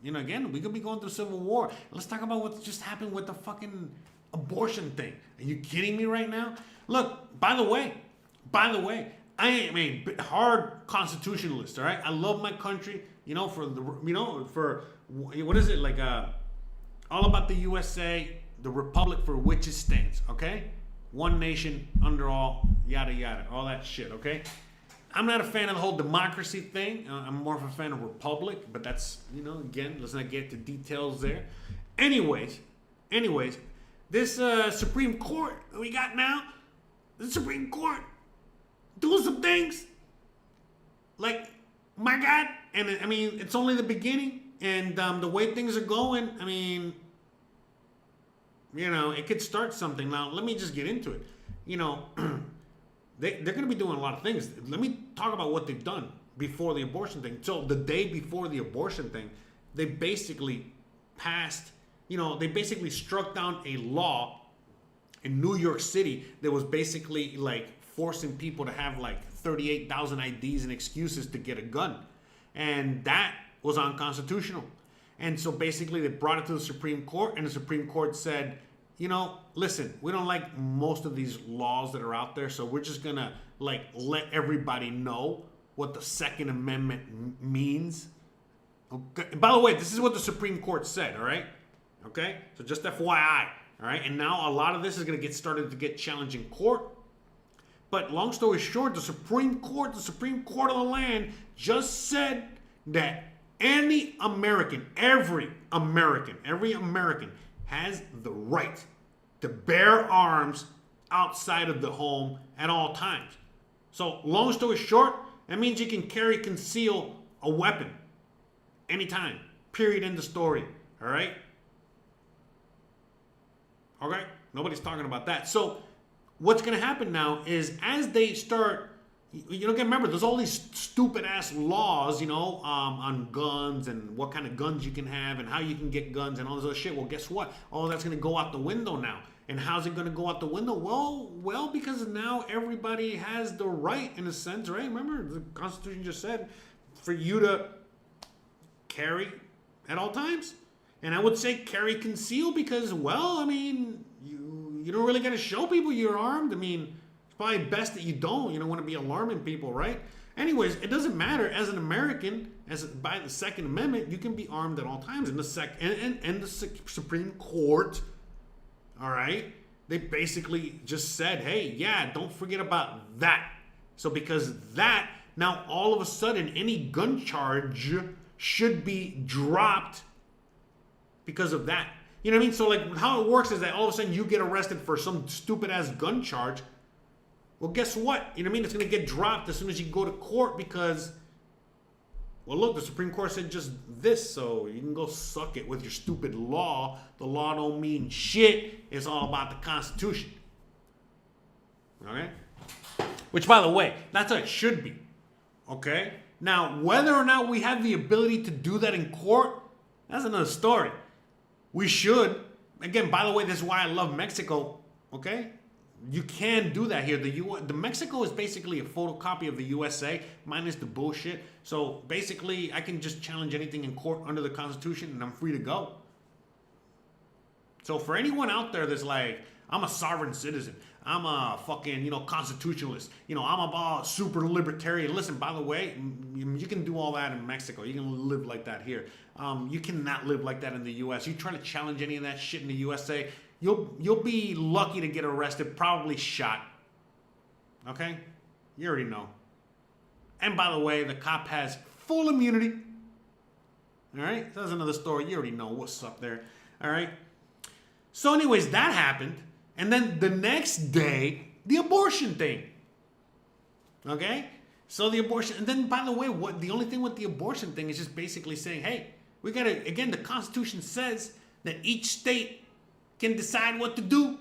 again, we could be going through civil war. Let's talk about what just happened with the fucking abortion thing. Are you kidding me right now? Look, by the way, I am a hard constitutionalist, all right? I love my country, for what is it, like, all about the USA, the republic for which it stands, okay? One nation, under all, yada, yada, all that shit, okay? I'm not a fan of the whole democracy thing. I'm more of a fan of republic, but that's, again, let's not get to details there. Anyways, this Supreme Court we got now, the Supreme Court doing some things. Like, my God, and I mean, it's only the beginning, and the way things are going, I mean, it could start something. Now, let me just get into it. They're going to be doing a lot of things. Let me talk about what they've done before the abortion thing. So the day before the abortion thing, they basically passed, they basically struck down a law in New York City that was basically like forcing people to have like 38,000 IDs and excuses to get a gun. And that was unconstitutional. And so basically they brought it to the Supreme Court, and the Supreme Court said, listen, we don't like most of these laws that are out there, so we're just gonna like let everybody know what the Second Amendment means. Okay. By the way, this is what the Supreme Court said, all right? Okay? So just FYI, all right? And now a lot of this is gonna get started to get challenged in court. But long story short, the Supreme Court of the land just said that every American has the right to bear arms outside of the home at all times. So long story short, that means you can conceal a weapon anytime. Period. End of story. All right? Okay? Nobody's talking about that. So what's going to happen now is as they start, remember, there's all these stupid ass laws, on guns and what kind of guns you can have and how you can get guns and all this other shit. Well, guess what? All that's going to go out the window now. And how's it going to go out the window? Well, because now everybody has the right, in a sense, right? Remember, the Constitution just said for you to carry at all times. And I would say carry conceal because, you don't really got to show people you're armed. I mean, it's probably best that you don't. You don't want to be alarming people, right? Anyways, it doesn't matter. As an American, by the Second Amendment, you can be armed at all times. And the Supreme Court, all right, they basically just said, hey, yeah, don't forget about that. So because that, now all of a sudden, any gun charge should be dropped because of that. You know what I mean? So like how it works is that all of a sudden you get arrested for some stupid ass gun charge. Well, guess what? You know what I mean? It's going to get dropped as soon as you go to court because, well, look, the Supreme Court said just this, so you can go suck it with your stupid law. The law don't mean shit. It's all about the Constitution. Okay? Which, by the way, that's how it should be. Okay? Now, whether or not we have the ability to do that in court, that's another story. We should. Again, by the way, this is why I love Mexico. Okay? You can do that here. The Mexico is basically a photocopy of the USA, minus the bullshit. So basically, I can just challenge anything in court under the Constitution, and I'm free to go. So for anyone out there that's like, I'm a sovereign citizen, I'm a fucking, constitutionalist, I'm a super libertarian. Listen, by the way, you can do all that in Mexico. You can live like that here. You cannot live like that in the US. You try to challenge any of that shit in the USA, you'll be lucky to get arrested, probably shot. Okay? You already know. And by the way, the cop has full immunity. All right? That's another story. You already know what's up there. All right? So anyways, that happened. And then the next day, the abortion thing. Okay? So the abortion, and then by the way, the only thing with the abortion thing is just basically saying, hey, we gotta, again, the Constitution says that each state can decide what to do.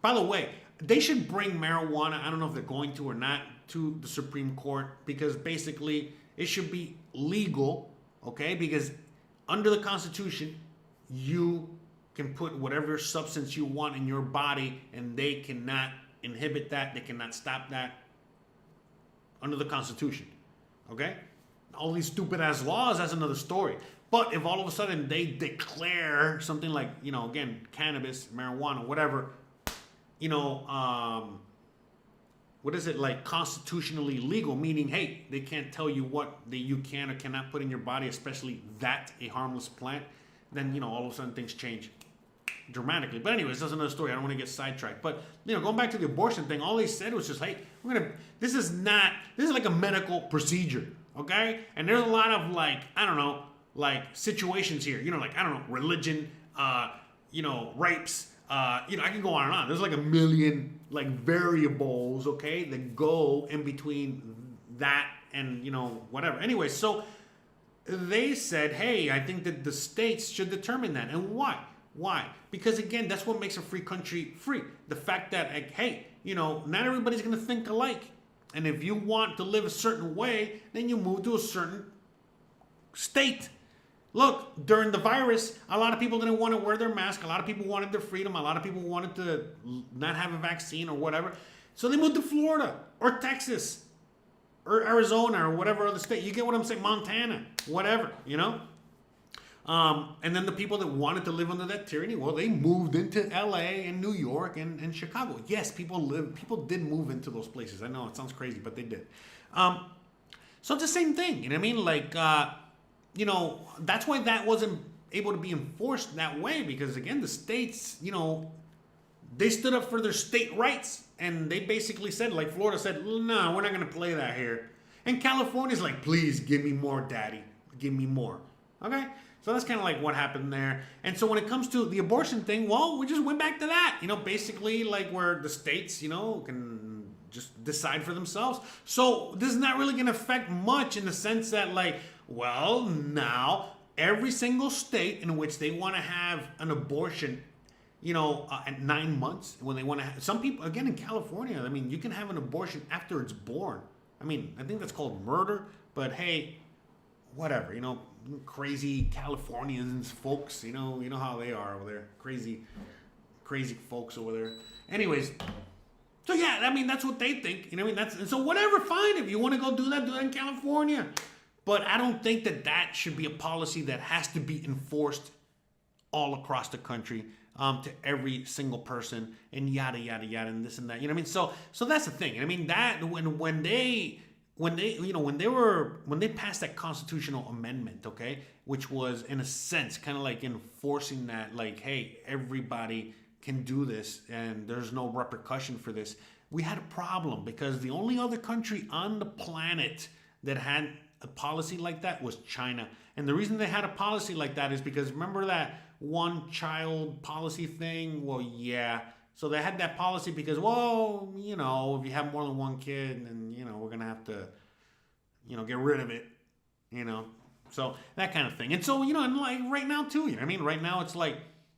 By the way, they should bring marijuana, I don't know if they're going to or not, to the Supreme Court, because basically it should be legal, okay? Because under the Constitution, you can put whatever substance you want in your body, and they cannot inhibit that, they cannot stop that under the Constitution, okay? All these stupid ass laws, that's another story. But if all of a sudden they declare something like, you know, again, cannabis, marijuana, whatever, you know, what is it, like constitutionally legal, meaning, hey, they can't tell you what you can or cannot put in your body, especially that, a harmless plant, then, you know, all of a sudden things change dramatically. But anyways, that's another story. I don't want to get sidetracked. But, you know, going back to the abortion thing, all they said was just, hey, this is like a medical procedure, okay? And there's a lot of, like, I don't know, like situations here, you know, like, I don't know, religion, you know, rapes, you know, I can go on and on. There's like a million like variables, okay, that go in between that and, you know, whatever. Anyway, so they said, hey, I think that the states should determine that. And why? Why? Because again, that's what makes a free country free. The fact that, like, hey, you know, not everybody's going to think alike. And if you want to live a certain way, then you move to a certain state. Look, during the virus, a lot of people didn't want to wear their mask. A lot of people wanted their freedom. A lot of people wanted to not have a vaccine or whatever. So they moved to Florida or Texas or Arizona or whatever other state. You get what I'm saying? Montana, whatever, you know? And then the people that wanted to live under that tyranny, well, they moved into LA and New York and Chicago. Yes, people did move into those places. I know it sounds crazy, but they did. So it's the same thing, you know what I mean? Like, you know, that's why that wasn't able to be enforced that way, because again, the states, you know, they stood up for their state rights, and they basically said, like Florida said, no, we're not going to play that here. And California's like, please give me more, daddy, give me more. Okay? So that's kind of like what happened there. And so when it comes to the abortion thing, well, we just went back to that, you know, basically like where the states, you know, can just decide for themselves. So this is not really going to affect much in the sense that, like, well, now every single state in which they want to have an abortion, you know, at 9 months, when they want to have, some people, again, in California, I mean, you can have an abortion after it's born. I mean, I think that's called murder, but hey, whatever, you know, crazy Californians, folks, you know how they are over there, crazy folks over there. Anyways, so yeah, I mean, that's what they think, you know what I mean? And so whatever, fine, if you want to go do that in California. But I don't think that should be a policy that has to be enforced all across the country, to every single person, and yada yada yada, and this and that. You know what I mean? So that's the thing. I mean, that when they passed that constitutional amendment, okay, which was in a sense kind of like enforcing that, like, hey, everybody can do this and there's no repercussion for this. We had a problem because the only other country on the planet that had a policy like that was China. And the reason they had a policy like that is because, remember that one child policy thing? Well, yeah. So they had that policy because, well, you know, if you have more than one kid, then, you know, we're going to have to, you know, get rid of it, you know. So that kind of thing. And so, you know, and like right now too, you know what I mean? Right now it's like,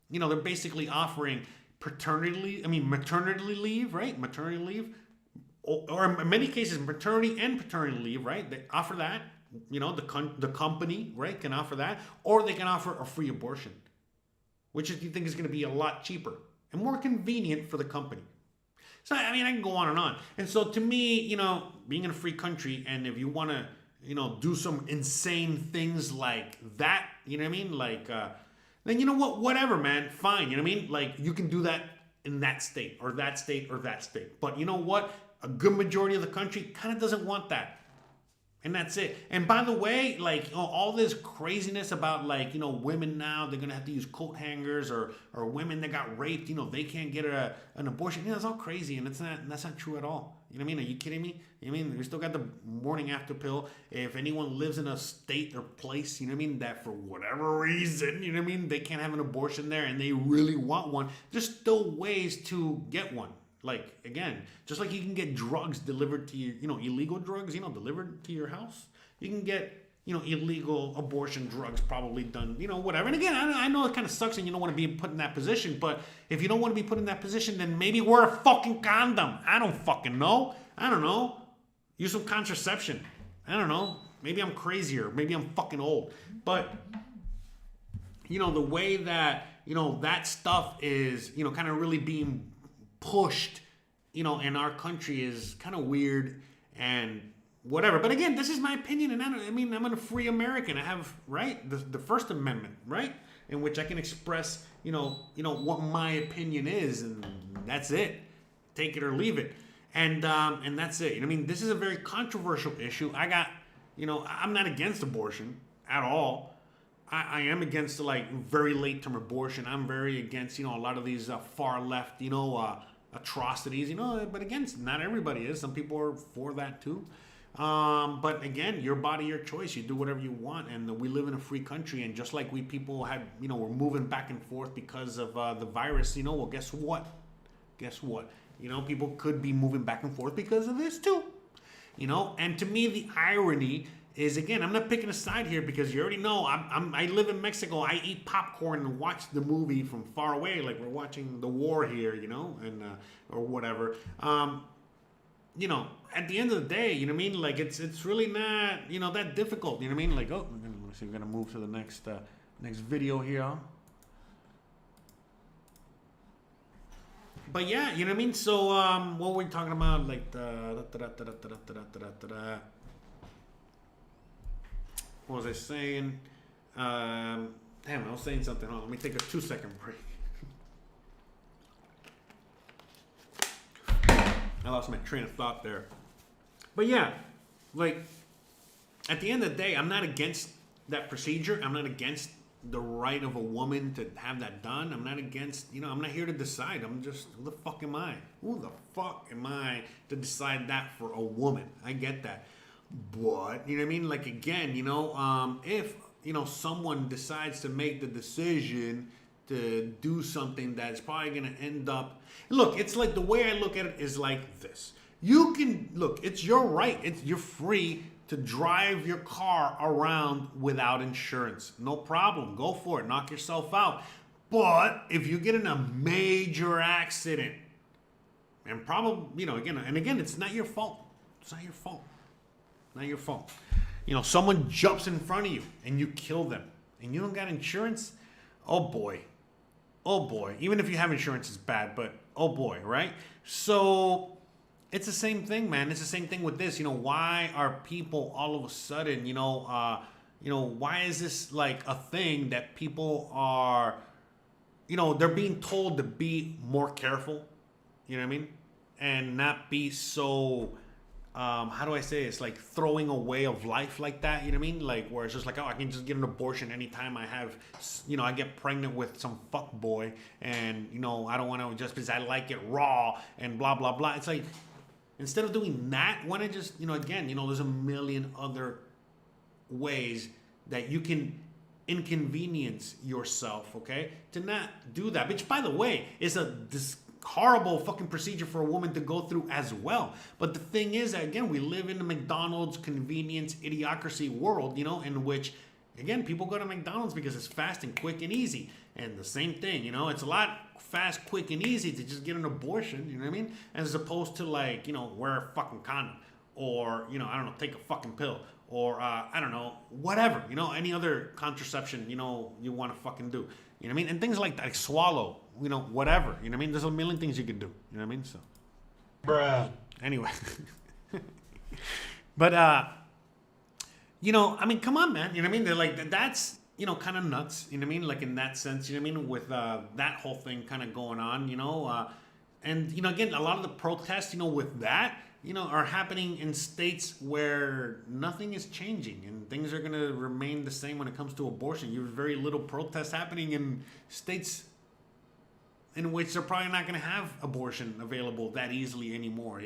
you know, they're basically offering maternity leave, right? Maternity leave. Or in many cases, maternity and paternity leave, right? They offer that. You know, the company, right, can offer that. Or they can offer a free abortion, which you think is going to be a lot cheaper and more convenient for the company. So, I mean, I can go on and on. And so to me, you know, being in a free country, and if you want to, you know, do some insane things like that, you know what I mean? Like, then you know what, whatever, man, fine. You know what I mean? Like, you can do that in that state or that state or that state. But you know what? A good majority of the country kind of doesn't want that. And that's it. And by the way, like, you know, all this craziness about, like, you know, women now, they're going to have to use coat hangers, or women that got raped, you know, they can't get an abortion. You know, it's all crazy, and that's not true at all. You know what I mean? Are you kidding me? You know what I mean? We still got the morning after pill. If anyone lives in a state or place, you know what I mean, that for whatever reason, you know what I mean, they can't have an abortion there and they really want one, there's still ways to get one. Like, again, just like you can get drugs delivered to you, you know, illegal drugs, you know, delivered to your house, you can get illegal abortion drugs probably done, whatever. And again, I know it kind of sucks and you don't want to be put in that position, but if you don't want to be put in that position, then maybe wear a fucking condom. I don't fucking know. I don't know. Use some contraception. I don't know. Maybe I'm crazier. Maybe I'm fucking old. But, the way that, that stuff is, kind of really being pushed, in our country is kind of weird and whatever. But again, this is my opinion, and I'm a free American. I have, right, the First Amendment, right, in which I can express, what my opinion is, and that's it. Take it or leave it, and that's it. This is a very controversial issue. I'm not against abortion at all. I am against very late term abortion. I'm very against a lot of these far left atrocities. But again, not everybody is. Some people are for that too. But again, your body, your choice. You do whatever you want, and we live in a free country. And just like people had, we're moving back and forth because of the virus. Well, guess what? People could be moving back and forth because of this too. And to me, the irony is, again, I'm not picking a side here because you already know I live in Mexico. I eat popcorn and watch the movie from far away, like we're watching the war here, and or whatever. At the end of the day, it's really not, that difficult. Let me see, we're gonna move to the next video here. But yeah, So what were we talking about? What was I saying? Damn, I was saying something. Hold on, let me take a 2-second break. I lost my train of thought there. But yeah, at the end of the day, I'm not against that procedure. I'm not against the right of a woman to have that done. I'm not against, I'm not here to decide. I'm just, who the fuck am I? Who the fuck am I to decide that for a woman? I get that. But, again, if, someone decides to make the decision to do something that's probably going to end up... Look, it's the way I look at it is like this. You can... Look, it's your right. You're free to drive your car around without insurance. No problem. Go for it. Knock yourself out. But if you get in a major accident, and probably, again, it's not your fault. It's not your fault. Not your fault. Someone jumps in front of you and you kill them and you don't got insurance. Oh boy. Even if you have insurance, it's bad, but oh boy, right? So it's the same thing, man. It's the same thing with this. Why are people all of a sudden, why is this a thing that people are, they're being told to be more careful, and not be so, how do I say it? It's throwing away of life like that, where it's just oh, I can just get an abortion anytime I have, I get pregnant with some fuck boy, and I don't want to, just because I like it raw and blah blah blah. It's instead of doing that, why not just, again, there's a million other ways that you can inconvenience yourself, okay, to not do that, which, by the way, is this horrible fucking procedure for a woman to go through as well. But the thing is that, again, we live in the McDonald's convenience idiocracy world, in which, again, people go to McDonald's because it's fast and quick and easy. And the same thing, it's a lot fast, quick, and easy to just get an abortion, as opposed to wear a fucking condom, or, I don't know, take a fucking pill, or, I don't know, whatever, any other contraception, you want to fucking do, and things like that, swallow, whatever, there's a million things you can do, so. Bruh. Anyway. But, come on, man, they're that's, kind of nuts, in that sense, with that whole thing kind of going on, and, again, a lot of the protests, with that, are happening in states where nothing is changing and things are going to remain the same when it comes to abortion. You have very little protests happening in states in which they're probably not going to have abortion available that easily anymore,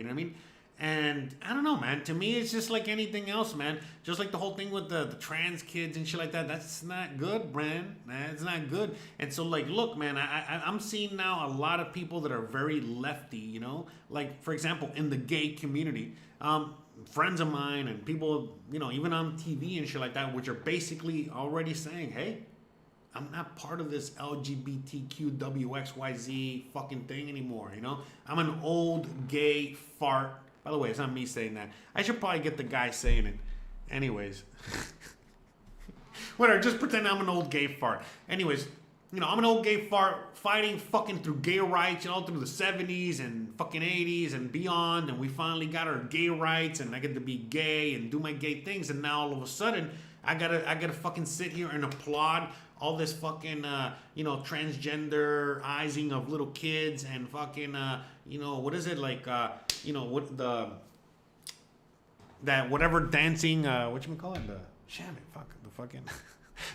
And I don't know, man. To me, it's just like anything else, man. Just like the whole thing with the trans kids and shit like that. That's not good, man. That's not good. And so, like, look, man, I'm seeing now a lot of people that are very lefty, you know? Like, for example, in the gay community, friends of mine and people, you know, even on TV and shit like that, which are basically already saying, hey, I'm not part of this LGBTQWXYZ fucking thing anymore, you know? I'm an old gay fart. By the way, it's not me saying that. I should probably get the guy saying it. Anyways. Whatever, just pretend I'm an old gay fart. Anyways, you know, I'm an old gay fart fighting fucking through gay rights, you know, through the 70s and fucking 80s and beyond. And we finally got our gay rights and I get to be gay and do my gay things. And now all of a sudden, I gotta fucking sit here and applaud all this fucking, you know, transgenderizing of little kids and fucking, you know, what is it, like, you know, what that whatever dancing, whatchamacallit, the fucking,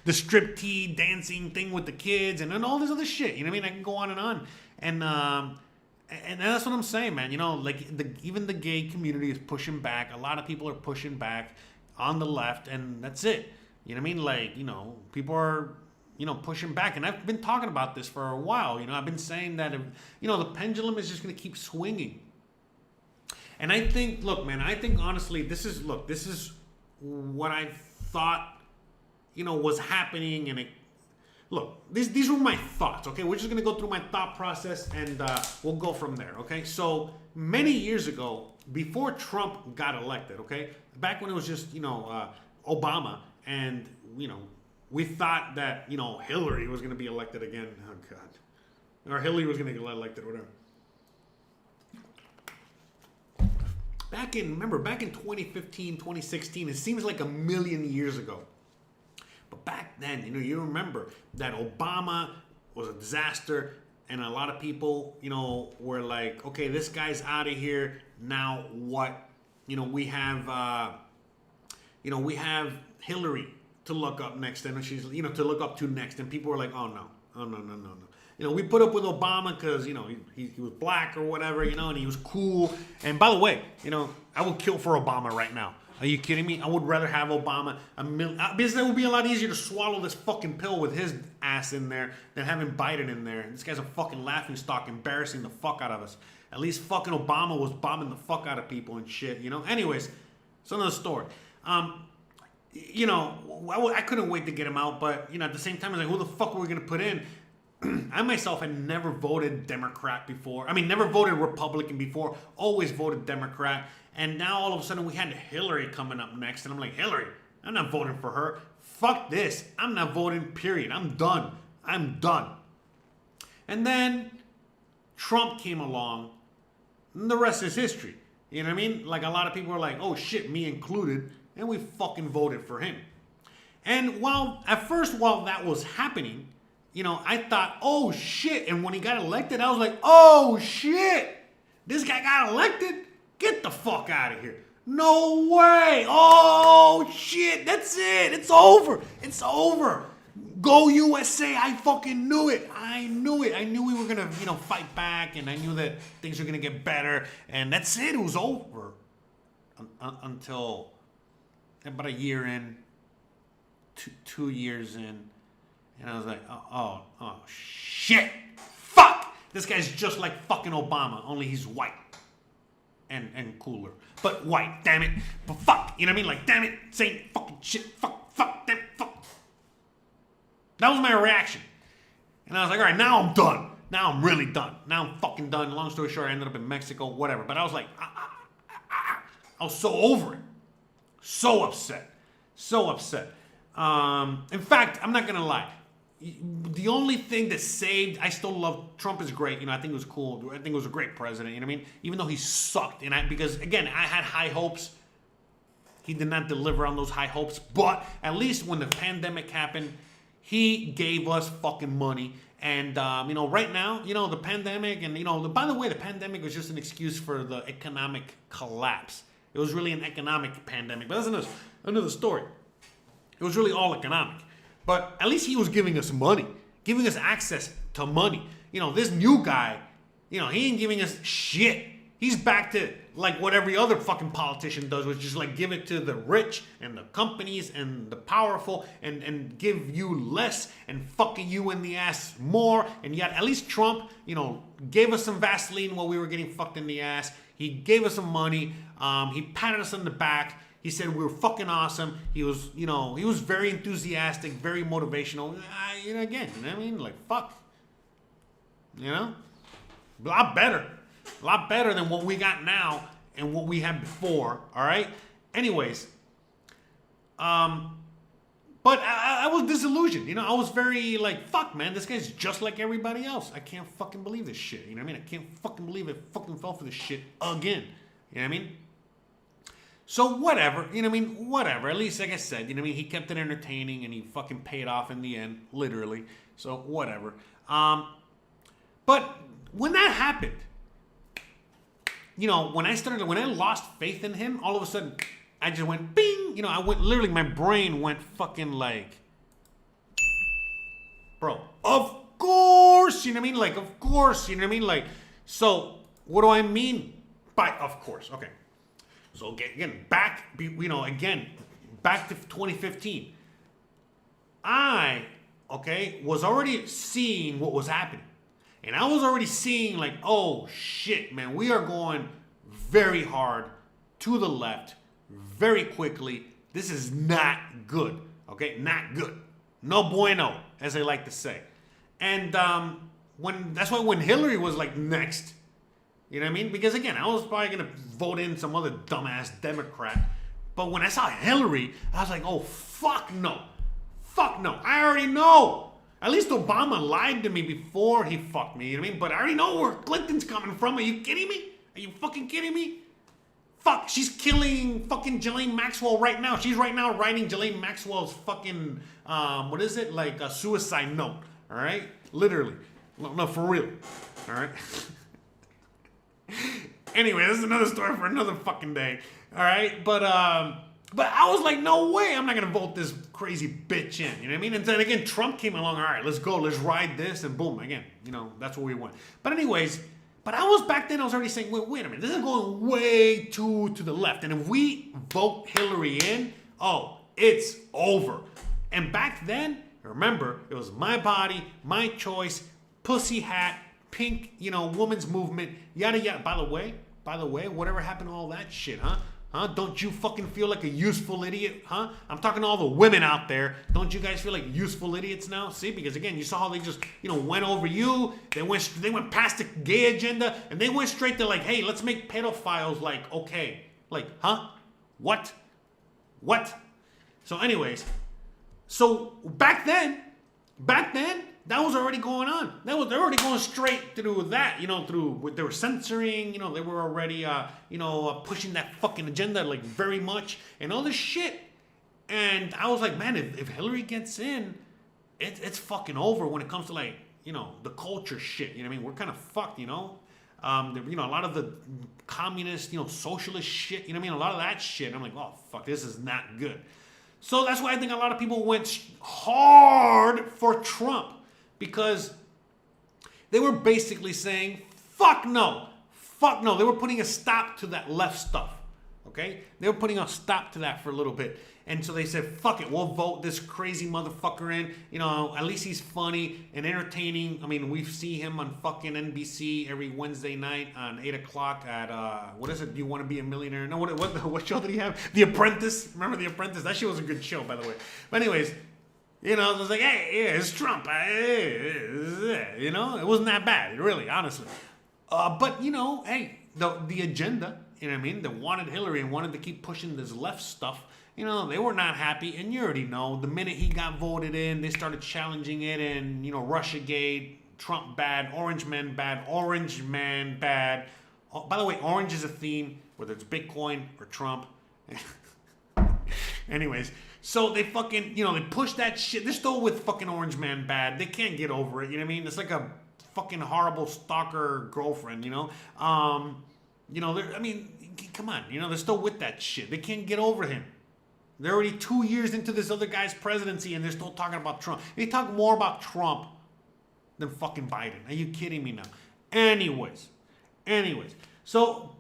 the striptease dancing thing with the kids and then all this other shit, you know what I mean? I can go on. And that's what I'm saying, man. You know, like, even the gay community is pushing back. A lot of people are pushing back on the left, and that's it. You know what I mean? Like, you know, people are, you know, pushing back. And I've been talking about this for a while. You know, I've been saying that, you know, the pendulum is just going to keep swinging. And I think, look, man, I think honestly, this is what I thought, you know, was happening. And look, these were my thoughts, okay? We're just going to go through my thought process and we'll go from there, okay? So many years ago, before Trump got elected, okay? Back when it was just, you know, Obama and, you know, we thought that, you know, Hillary was going to be elected again. Oh, God. Or Hillary was going to get elected or whatever. Back in 2015, 2016, it seems like a million years ago. But back then, you know, you remember that Obama was a disaster and a lot of people, you know, were like, okay, this guy's out of here. Now what? You know, we have Hillary to look up next, and she's, you know, to look up to next, and people were like, oh no. You know, we put up with Obama because, you know, he was black or whatever, you know, and he was cool. And by the way, you know, I would kill for Obama right now. Are you kidding me? I would rather have Obama because it would be a lot easier to swallow this fucking pill with his ass in there than having Biden in there. This guy's a fucking laughingstock, embarrassing the fuck out of us. At least fucking Obama was bombing the fuck out of people and shit, you know? Anyways, it's another story. You know, I couldn't wait to get him out, but, you know, at the same time, I was like, who the fuck were we going to put in? I myself had never voted Democrat before. I mean, never voted Republican before. Always voted Democrat. And now all of a sudden we had Hillary coming up next. And I'm like, Hillary, I'm not voting for her. Fuck this. I'm not voting, period. I'm done. And then Trump came along. And the rest is history. You know what I mean? Like, a lot of people are like, oh shit, me included. And we fucking voted for him. And at first while that was happening, you know, I thought, oh shit. And when he got elected, I was like, oh shit. This guy got elected? Get the fuck out of here. No way. Oh shit. That's it. It's over. Go USA. I fucking knew it. I knew we were going to, you know, fight back. And I knew that things were going to get better. And that's it. It was over. Until about a year in, 2 years in. And I was like, oh, shit. Fuck. This guy's just like fucking Obama, only he's white. And cooler. But white, damn it. But fuck. You know what I mean? Like, damn it. Saying fucking shit. Fuck, damn it, fuck. That was my reaction. And I was like, all right, now I'm done. Now I'm really done. Now I'm fucking done. Long story short, I ended up in Mexico, whatever. But I was like, I was so over it. So upset. In fact, I'm not going to lie. The only thing that saved, I still love, Trump is great. You know, I think it was cool. I think it was a great president. You know what I mean? Even though he sucked. Because, again, I had high hopes. He did not deliver on those high hopes. But at least when the pandemic happened, he gave us fucking money. And, you know, right now, you know, the pandemic and, you know, by the way, the pandemic was just an excuse for the economic collapse. It was really an economic pandemic. But that's another story. It was really all economic. But at least he was giving us money, giving us access to money. You know, this new guy, you know, he ain't giving us shit. He's back to like what every other fucking politician does, which is like give it to the rich and the companies and the powerful and give you less and fucking you in the ass more. And yet at least Trump, you know, gave us some Vaseline while we were getting fucked in the ass. He gave us some money. He patted us on the back. He said we were fucking awesome. He was, you know, he was very enthusiastic, very motivational. You know, again, you know what I mean? Like, fuck. You know? A lot better than what we got now and what we had before, all right? Anyways, but I was disillusioned. You know, I was very like, fuck, man, this guy's just like everybody else. I can't fucking believe this shit. You know what I mean? I can't fucking believe it fucking fell for this shit again. You know what I mean? So whatever, you know what I mean? Whatever. At least, like I said, you know what I mean? He kept it entertaining and he fucking paid off in the end, literally. So whatever. But when that happened, you know, when I lost faith in him, all of a sudden, I just went bing. You know, I went, literally, my brain went fucking like, bro, of course, you know what I mean? Like, of course, you know what I mean? Like, so what do I mean by of course? Okay. So again, back to 2015. I, was already seeing what was happening. And I was already seeing like, oh shit, man, we are going very hard to the left very quickly. This is not good, okay? Not good. No bueno, as they like to say. And that's why when Hillary was like next, you know what I mean? Because again, I was probably gonna vote in some other dumbass Democrat. But when I saw Hillary, I was like, oh, fuck no. Fuck no. I already know. At least Obama lied to me before he fucked me, you know what I mean? But I already know where Clinton's coming from. Are you kidding me? Are you fucking kidding me? Fuck, she's killing fucking Ghislaine Maxwell right now. She's right now writing Ghislaine Maxwell's fucking, what is it? Like a suicide note, all right? Literally. No, for real, all right? Anyway, this is another story for another fucking day, all right? But I was like, no way, I'm not gonna vote this crazy bitch in, you know what I mean? And then again, Trump came along, all right, let's go, let's ride this, and boom, again, you know, that's what we want. But anyways, I was back then, I was already saying, wait a minute, this is going way too to the left. And if we vote Hillary in, oh, it's over. And back then, remember, it was my body, my choice, pussy hat, pink, you know, woman's movement, yada yada. By the way, whatever happened to all that shit, huh? Huh? Don't you fucking feel like a useful idiot, huh? I'm talking to all the women out there. Don't you guys feel like useful idiots now? See, because again, you saw how they just, you know, went over you. They went past the gay agenda, and they went straight to like, hey, let's make pedophiles like okay, like, huh? What? So, anyways, so back then, that was already going on. They're already going straight through that, you know, through what they were censoring, you know, they were already, pushing that fucking agenda like very much and all this shit. And I was like, man, if Hillary gets in, it's fucking over when it comes to like, you know, the culture shit. You know what I mean? We're kind of fucked, you know. You know, a lot of the communist, you know, socialist shit. You know what I mean? A lot of that shit. I'm like, oh fuck, this is not good. So that's why I think a lot of people went hard for Trump. Because they were basically saying, fuck no. They were putting a stop to that left stuff, okay? They were putting a stop to that for a little bit. And so they said, fuck it, we'll vote this crazy motherfucker in. You know, at least he's funny and entertaining. I mean, we see him on fucking NBC every Wednesday night on 8 o'clock at, what is it? Do You Want to Be a Millionaire? No, what show did he have? The Apprentice. Remember The Apprentice? That shit was a good show, by the way. But anyways, you know, it was like, hey, yeah, it's Trump. You know, it wasn't that bad, really, honestly. But, you know, hey, the agenda, you know what I mean? They wanted Hillary and wanted to keep pushing this left stuff. You know, they were not happy. And you already know, the minute he got voted in, they started challenging it. And, you know, Russiagate, Trump bad, Orange man bad. Oh, by the way, orange is a theme, whether it's Bitcoin or Trump. Anyways, so they fucking, you know, they push that shit. They're still with fucking Orange Man bad. They can't get over it, you know what I mean? It's like a fucking horrible stalker girlfriend, you know? You know, I mean, come on, you know, they're still with that shit. They can't get over him. They're already 2 years into this other guy's presidency and they're still talking about Trump. They talk more about Trump than fucking Biden. Are you kidding me now? Anyways. So,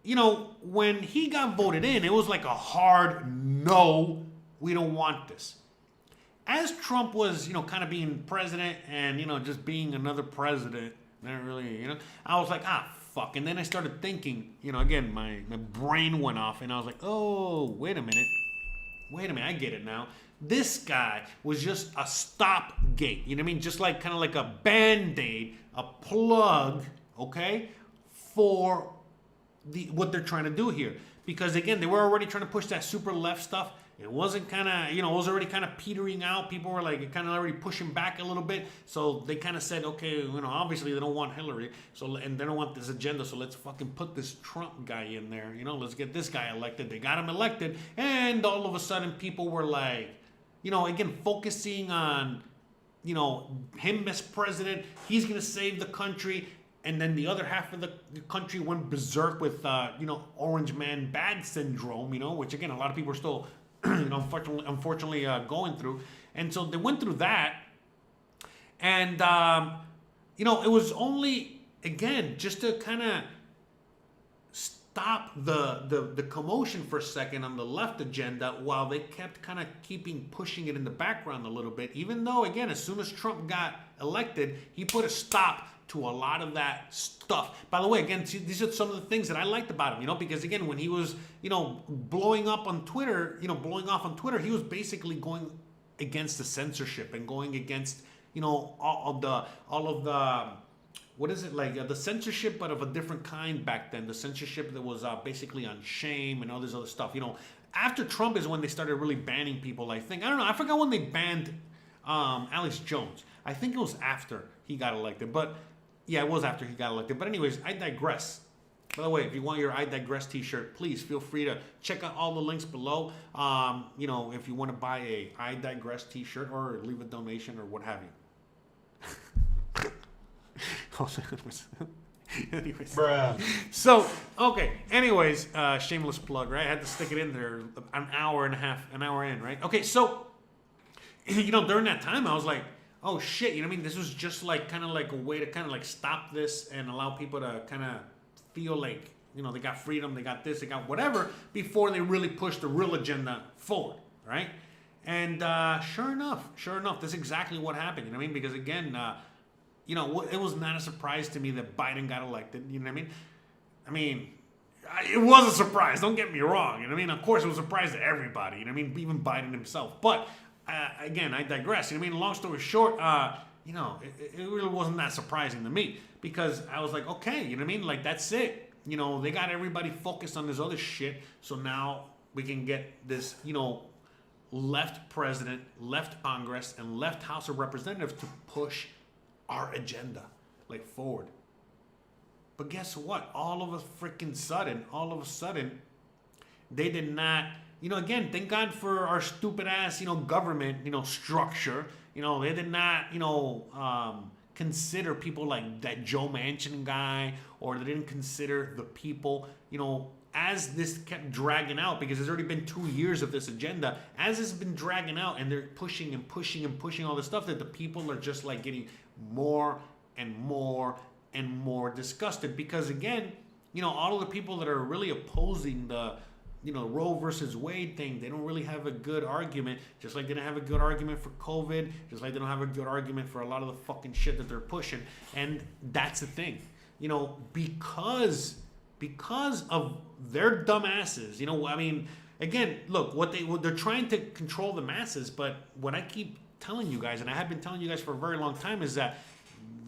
you know, when he got voted in, it was like a hard no, we don't want this. As Trump was, you know, kind of being president and, you know, just being another president, not really, you know, I was like, fuck. And then I started thinking, you know, again, my brain went off and I was like, oh, wait a minute, I get it now. This guy was just a stopgate, you know what I mean? Just like kind of like a band-aid, a plug, okay, for what they're trying to do here. Because again, they were already trying to push that super left stuff. It wasn't kind of, you know, it was already kind of petering out. People were like kind of already pushing back a little bit. So they kind of said, okay, you know, obviously they don't want Hillary, so, and they don't want this agenda, so let's fucking put this Trump guy in there. You know, let's get this guy elected. They got him elected, and all of a sudden people were like, you know, again, focusing on, you know, him as president. He's going to save the country. And then the other half of the country went berserk with, you know, Orange Man Bad syndrome, you know, which again, a lot of people are still, you know, unfortunately going through. And so they went through that. And, you know, it was only, again, just to kind of stop the commotion for a second on the left agenda while they kept kind of pushing it in the background a little bit. Even though, again, as soon as Trump got elected, he put a stop to a lot of that stuff. By the way, again, these are some of the things that I liked about him, you know, because again, when he was, you know, blowing off on Twitter, he was basically going against the censorship and going against, you know, all of the what is it, like the censorship, but of a different kind back then. The censorship that was basically on shame and all this other stuff. You know, after Trump is when they started really banning people, I think. I don't know. I forgot when they banned Alex Jones. I think it was after he got elected. But yeah, it was after he got elected. But anyways, I digress. By the way, if you want your I Digress t-shirt, please feel free to check out all the links below. You know, if you want to buy a I Digress t-shirt or leave a donation or what have you. Anyways. Bruh. So, okay. Anyways, shameless plug, right? I had to stick it in there an hour in, right? Okay, so, you know, during that time, I was like, oh shit, you know what I mean? This was just like kind of like a way to kind of like stop this and allow people to kind of feel like, you know, they got freedom, they got this, they got whatever, before they really push the real agenda forward, right? And sure enough, that's exactly what happened, you know what I mean? Because again, you know, it was not a surprise to me that Biden got elected, you know what I mean? It was a surprise, don't get me wrong, you know what I mean? Of course, it was a surprise to everybody, you know what I mean? Even Biden himself. But, again, I digress, you know what I mean? Long story short, you know, it really wasn't that surprising to me, because I was like, okay, you know what I mean? Like, that's it. You know, they got everybody focused on this other shit, so now we can get this, you know, left president, left Congress, and left House of Representatives to push our agenda, like, forward. But guess what? All of a sudden, they did not, you know, again, thank God for our stupid ass, you know, government, you know, structure. You know, they did not, you know, consider people like that Joe Manchin guy, or they didn't consider the people, you know, as this kept dragging out, because there's already been 2 years of this agenda, as it's been dragging out and they're pushing all this stuff, that the people are just like getting more and more and more disgusted. Because again, you know, all of the people that are really opposing the, you know, Roe versus Wade thing, they don't really have a good argument, just like they don't have a good argument for COVID, just like they don't have a good argument for a lot of the fucking shit that they're pushing. And that's the thing, you know, because of their dumb asses, you know, I mean, again, look, they're trying to control the masses, but what I keep telling you guys, and I have been telling you guys for a very long time, is that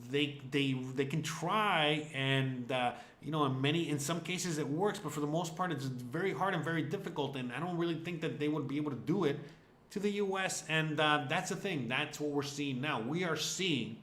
they can try, and you know, in some cases it works, but for the most part it's very hard and very difficult, and I don't really think that they would be able to do it to the U.S. And that's the thing. That's what we're seeing now. We are seeing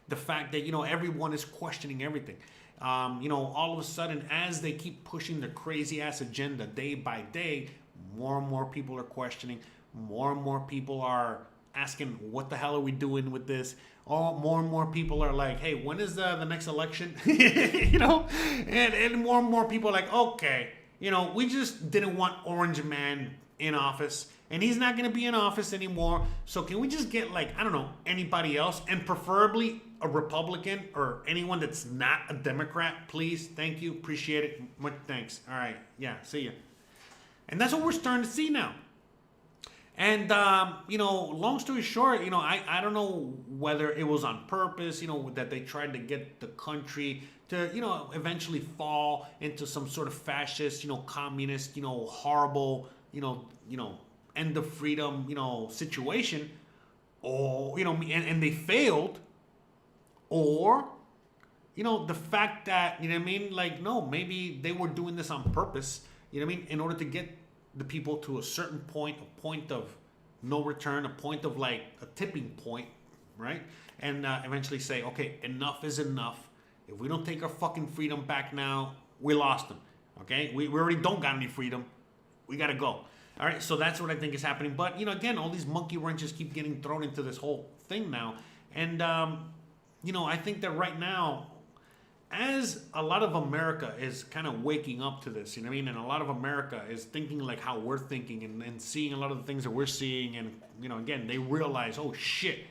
the fact that, you know, everyone is questioning everything. You know, all of a sudden, as they keep pushing their crazy ass agenda day by day, more and more people are questioning. More and more people are asking, what the hell are we doing with this? More and more people are like, hey, when is the next election? You know, and more people are like, okay, you know, we just didn't want Orange Man in office, and he's not going to be in office anymore. So can we just get, like, I don't know, anybody else, and preferably a Republican or anyone that's not a Democrat, please, thank you, appreciate it, much thanks. All right, yeah, see ya. And that's what we're starting to see now. And, long story short, I don't know whether it was on purpose, that they tried to get the country to, eventually fall into some sort of fascist, communist, horrible, end of freedom, situation. Or, and they failed. Or, the fact that, like, no, maybe they were doing this on purpose, in order to get the people to a certain point, a point of no return, a point of like a tipping point, right? And eventually say, okay, enough is enough. If we don't take our fucking freedom back now, we lost them, okay? We already don't got any freedom. We got to go. All right, so that's what I think is happening. But, again, all these monkey wrenches keep getting thrown into this whole thing now. And, I think that right now, as a lot of America is kind of waking up to this, and a lot of America is thinking like how we're thinking and seeing a lot of the things that we're seeing, and, again, they realize, oh, shit,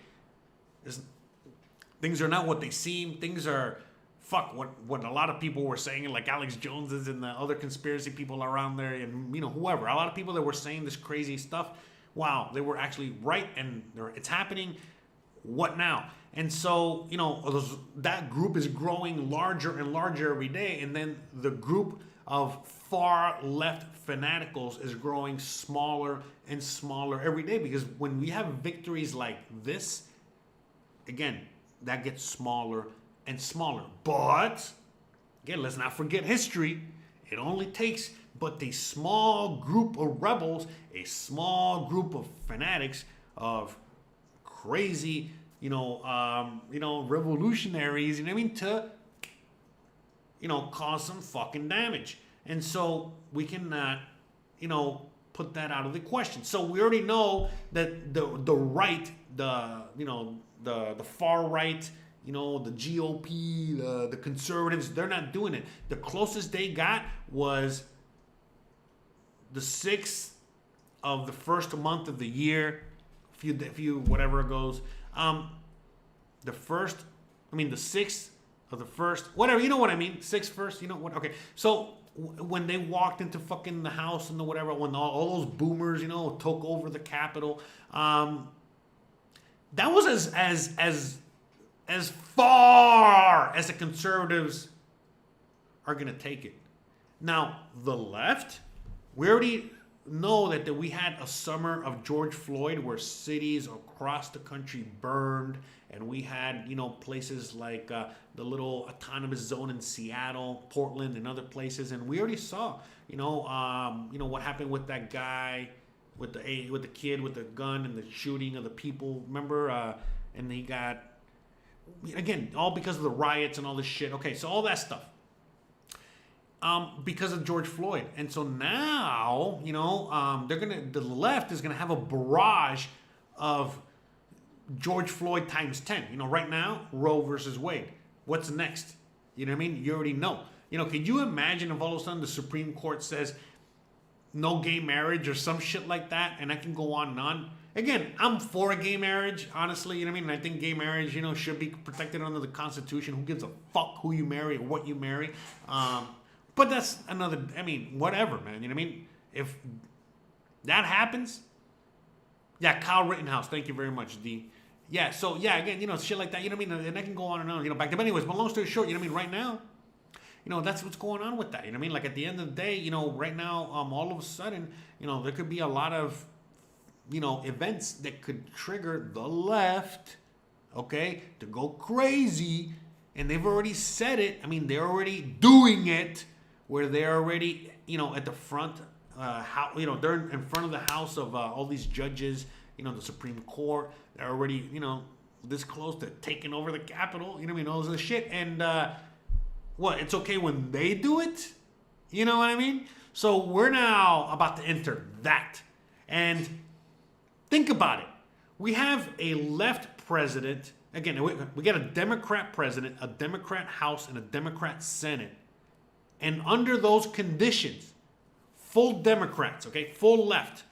things are not what they seem. Things are, what a lot of people were saying, like Alex Joneses and the other conspiracy people around there, and, whoever. A lot of people that were saying this crazy stuff, wow, they were actually right, and it's happening. What now? And so, that group is growing larger and larger every day. And then the group of far left fanaticals is growing smaller and smaller every day. Because when we have victories like this, again, that gets smaller and smaller. But, again, let's not forget history. It only takes but a small group of rebels, a small group of fanatics, of crazy, revolutionaries, to, cause some fucking damage. And so we cannot, put that out of the question. So we already know that the right, the far right, the GOP, the conservatives, they're not doing it. The closest they got was the 6th of the first month of the year, if you whatever it goes. The 6th of the first, whatever, you know what I mean? 6th first, okay. So when they walked into fucking the house and the whatever, when all those boomers, took over the Capitol, that was as far as the conservatives are gonna take it. Now, the left, we already know that we had a summer of George Floyd where cities across the country burned, and we had, places like the little autonomous zone in Seattle, Portland, and other places, and we already saw, what happened with that guy, with the kid with the gun and the shooting of the people. Remember, and he got, again, all because of the riots and all this shit. Okay, so all that stuff. Because of George Floyd. And so now, the left is gonna have a barrage of George Floyd times 10. Right now, Roe versus Wade. What's next? You know what I mean? You already know. Can you imagine if all of a sudden the Supreme Court says no gay marriage or some shit like that, and I can go on and on. Again, I'm for a gay marriage, honestly, And I think gay marriage, should be protected under the Constitution. Who gives a fuck who you marry or what you marry? But that's another, whatever, man. You know what I mean? If that happens, yeah, Kyle Rittenhouse, thank you very much, D. Yeah, so, yeah, again, shit like that, you know what I mean? And I can go on and on, back to, but anyways, but long story short, right now, that's what's going on with that, you know what I mean? Like, at the end of the day, right now, all of a sudden, there could be a lot of, events that could trigger the left, okay, to go crazy, and they've already said it. They're already doing it, where they're already, at the front, they're in front of the house of all these judges, the Supreme Court. They're already, this close to taking over the Capitol, all this shit. And it's okay when they do it? You know what I mean? So we're now about to enter that. And think about it. We have a left president. Again, we got a Democrat president, a Democrat House, and a Democrat Senate. And under those conditions, full Democrats, okay, full left,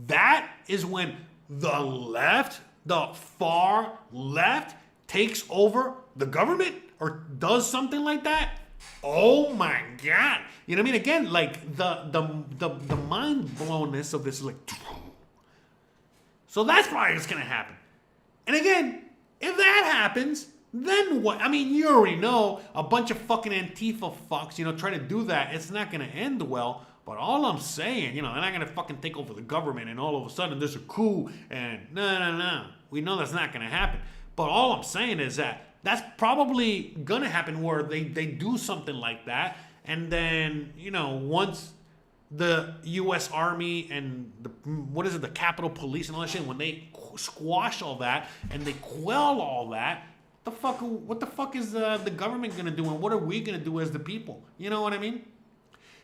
that is when the left, the far left, takes over the government or does something like that, oh my God. You know what I mean? Again, like the mind blownness of this, like, so that's probably what's gonna happen. And again, if that happens, then what? I mean, you already know a bunch of fucking Antifa fucks, you know, try to do that. It's not gonna end well. But all I'm saying, you know, they're not gonna fucking take over the government and all of a sudden there's a coup and no. We know that's not gonna happen. But all I'm saying is that that's probably gonna happen where they do something like that, and then, you know, once the U.S. Army and the Capitol Police and all that shit, when they squash all that and they quell all that, what the fuck is the government gonna do, and what are we gonna do as the people? You know what I mean?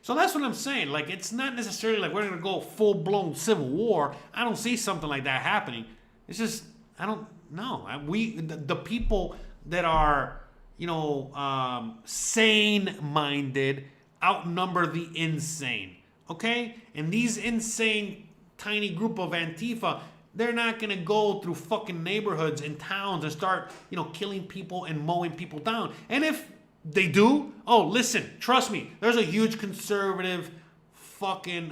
So that's what I'm saying. Like, it's not necessarily like we're gonna go full blown civil war. I don't see something like that happening. It's just, I don't know. The people that are, you know, sane-minded outnumber the insane, okay? And these insane tiny group of Antifa, they're not gonna go through fucking neighborhoods and towns and start, you know, killing people and mowing people down. And if they do, oh, listen, trust me, there's a huge conservative fucking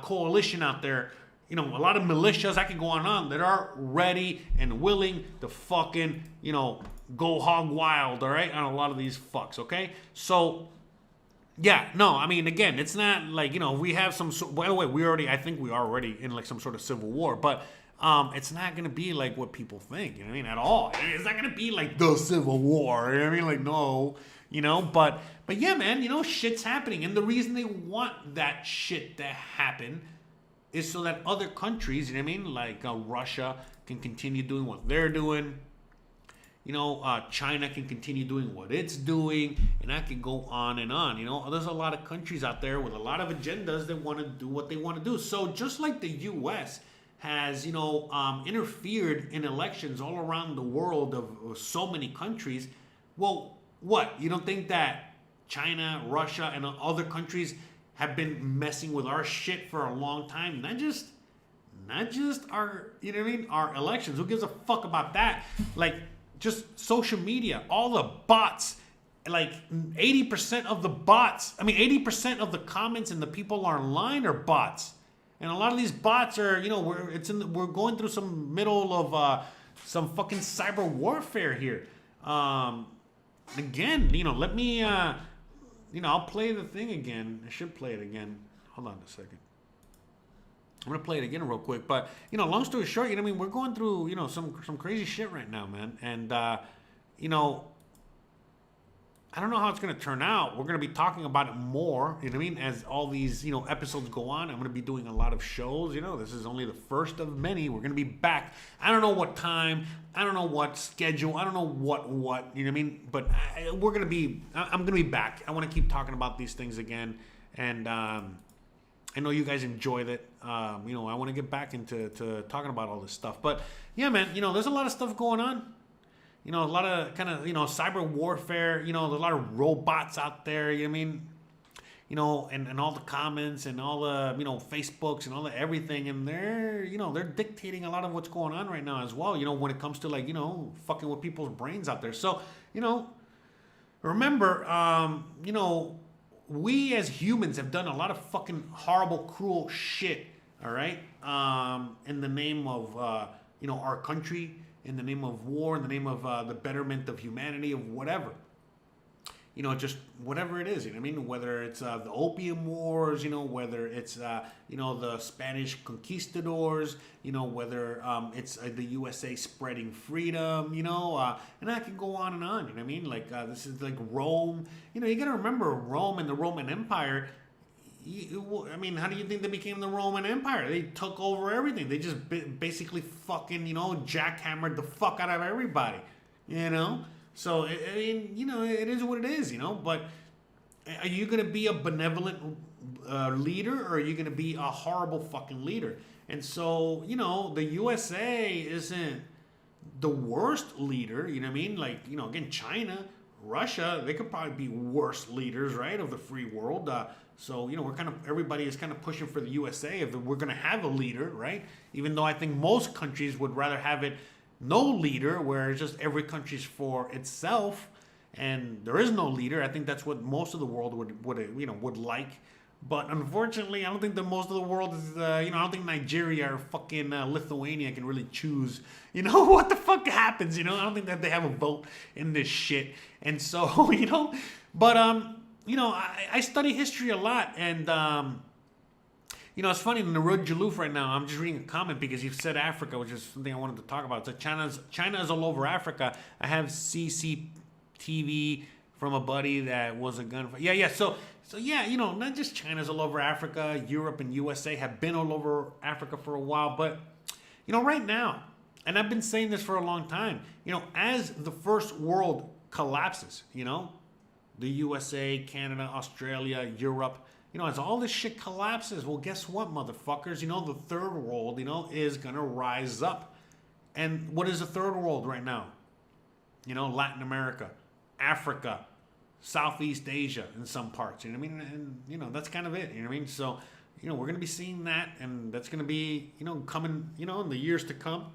coalition out there. You know, a lot of militias, I can go on and on, that are ready and willing to fucking, you know, go hog wild, all right, on a lot of these fucks, okay? So, yeah, no, I mean, again, it's not like, you know, we have some, by the way, I think we are already in like some sort of civil war, but it's not going to be like what people think, you know what I mean, at all. It's not going to be like the civil war, you know what I mean, like, no, you know, but yeah, man, you know, shit's happening, and the reason they want that shit to happen is so that other countries, you know what I mean, like Russia can continue doing what they're doing. You know, China can continue doing what it's doing, and I can go on and on. You know, there's a lot of countries out there with a lot of agendas that want to do what they want to do. So just like the U.S. has, you know, interfered in elections all around the world of so many countries, well, what? You don't think that China, Russia, and other countries have been messing with our shit for a long time? Not just our, you know what I mean, our elections. Who gives a fuck about that? Like, just social media, all the bots, like 80% of the bots, I mean 80% of the comments and the people online are bots. And a lot of these bots are, you know, we're going through some middle of some fucking cyber warfare here. Again, you know, let me you know, I'll play the thing again. I should play it again. Hold on a second. I'm gonna play it again real quick, but you know, long story short, you know, I mean, we're going through, you know, some crazy shit right now, man, and you know, I don't know how it's gonna turn out. We're gonna be talking about it more, you know what I mean, as all these, you know, episodes go on. I'm gonna be doing a lot of shows. You know, this is only the first of many. We're gonna be back. I don't know what time. I don't know what schedule. I don't know what you know what I mean, but I'm gonna be back. I want to keep talking about these things again, and I know you guys enjoyed it. You know, I want to get back into talking about all this stuff. But yeah, man, you know, there's a lot of stuff going on. You know, a lot of kind of, you know, cyber warfare. You know, there's a lot of robots out there. You know what I mean? You know, and all the comments and all the, you know, Facebooks and all the everything. And they're, you know, they're dictating a lot of what's going on right now as well. You know, when it comes to, like, you know, fucking with people's brains out there. So, you know, remember, you know, we as humans have done a lot of fucking horrible, cruel shit, all right? In the name of, you know, our country, in the name of war, in the name of the betterment of humanity, of whatever. You know, just whatever it is, you know what I mean? Whether it's the Opium Wars, you know, whether it's, you know, the Spanish conquistadors, you know, whether it's the USA spreading freedom, you know, and I can go on and on, you know what I mean? Like, this is like Rome. You know, you got to remember Rome and the Roman Empire. I mean, how do you think they became the Roman Empire? They took over everything. They just basically fucking, you know, jackhammered the fuck out of everybody, you know? So, I mean, you know, it is what it is, you know, but are you going to be a benevolent leader, or are you going to be a horrible fucking leader? And so, you know, the USA isn't the worst leader, you know what I mean? Like, you know, again, China, Russia, they could probably be worse leaders, right, of the free world. So, you know, everybody is kind of pushing for the USA if we're going to have a leader, right? Even though I think most countries would rather have it no leader, where it's just every country's for itself, and there is no leader. I think that's what most of the world would like. But unfortunately, I don't think that most of the world is, I don't think Nigeria or fucking Lithuania can really choose, what the fuck happens, I don't think that they have a vote in this shit. And so, but, I study history a lot. And, it's funny, in the Road Jaloof right now, I'm just reading a comment because you've said Africa, which is something I wanted to talk about. So China is all over Africa. I have CCTV from a buddy that was a gunfighter. Yeah. So yeah, not just China's all over Africa. Europe and USA have been all over Africa for a while. But, right now, and I've been saying this for a long time, as the first world collapses, the USA, Canada, Australia, Europe, as all this shit collapses, well, guess what, motherfuckers? The third world, is going to rise up. And what is the third world right now? Latin America, Africa, Southeast Asia in some parts, And, that's kind of it, So, we're going to be seeing that, and that's going to be, coming, in the years to come.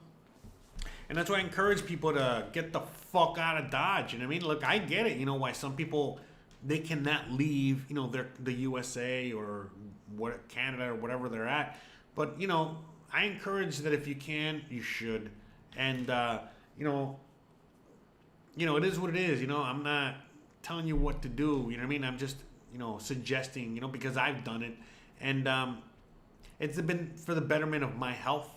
And that's why I encourage people to get the fuck out of Dodge. Look, I get it, why some people, they cannot leave, the USA or Canada or whatever they're at. But, I encourage that if you can, you should. And, it is what it is. I'm not telling you what to do. I'm just, suggesting, because I've done it. And it's been for the betterment of my health.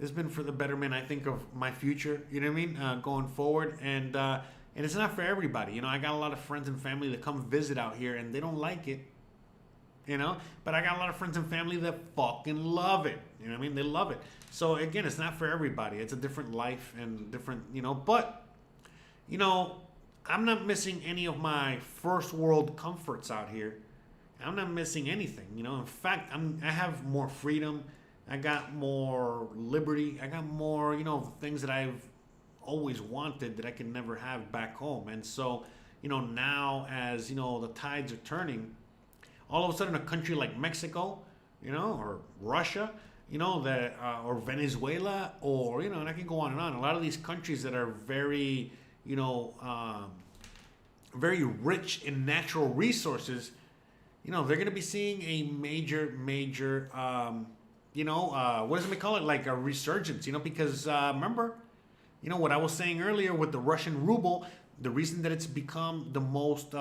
It's been for the betterment, I think, of my future, going forward. And it's not for everybody. I got a lot of friends and family that come visit out here and they don't like it, but I got a lot of friends and family that fucking love it. They love it. So again, it's not for everybody. It's a different life and different, but, I'm not missing any of my first world comforts out here. I'm not missing anything, In fact, I have more freedom. I got more liberty. I got more, things that I've always wanted that I could never have back home. And so, now as, the tides are turning, all of a sudden a country like Mexico, or Russia, that, or Venezuela, or, and I can go on and on. A lot of these countries that are very, very rich in natural resources, they're going to be seeing a major, what does it call it? Like a resurgence, because remember, what I was saying earlier with the Russian ruble, the reason that it's become the most,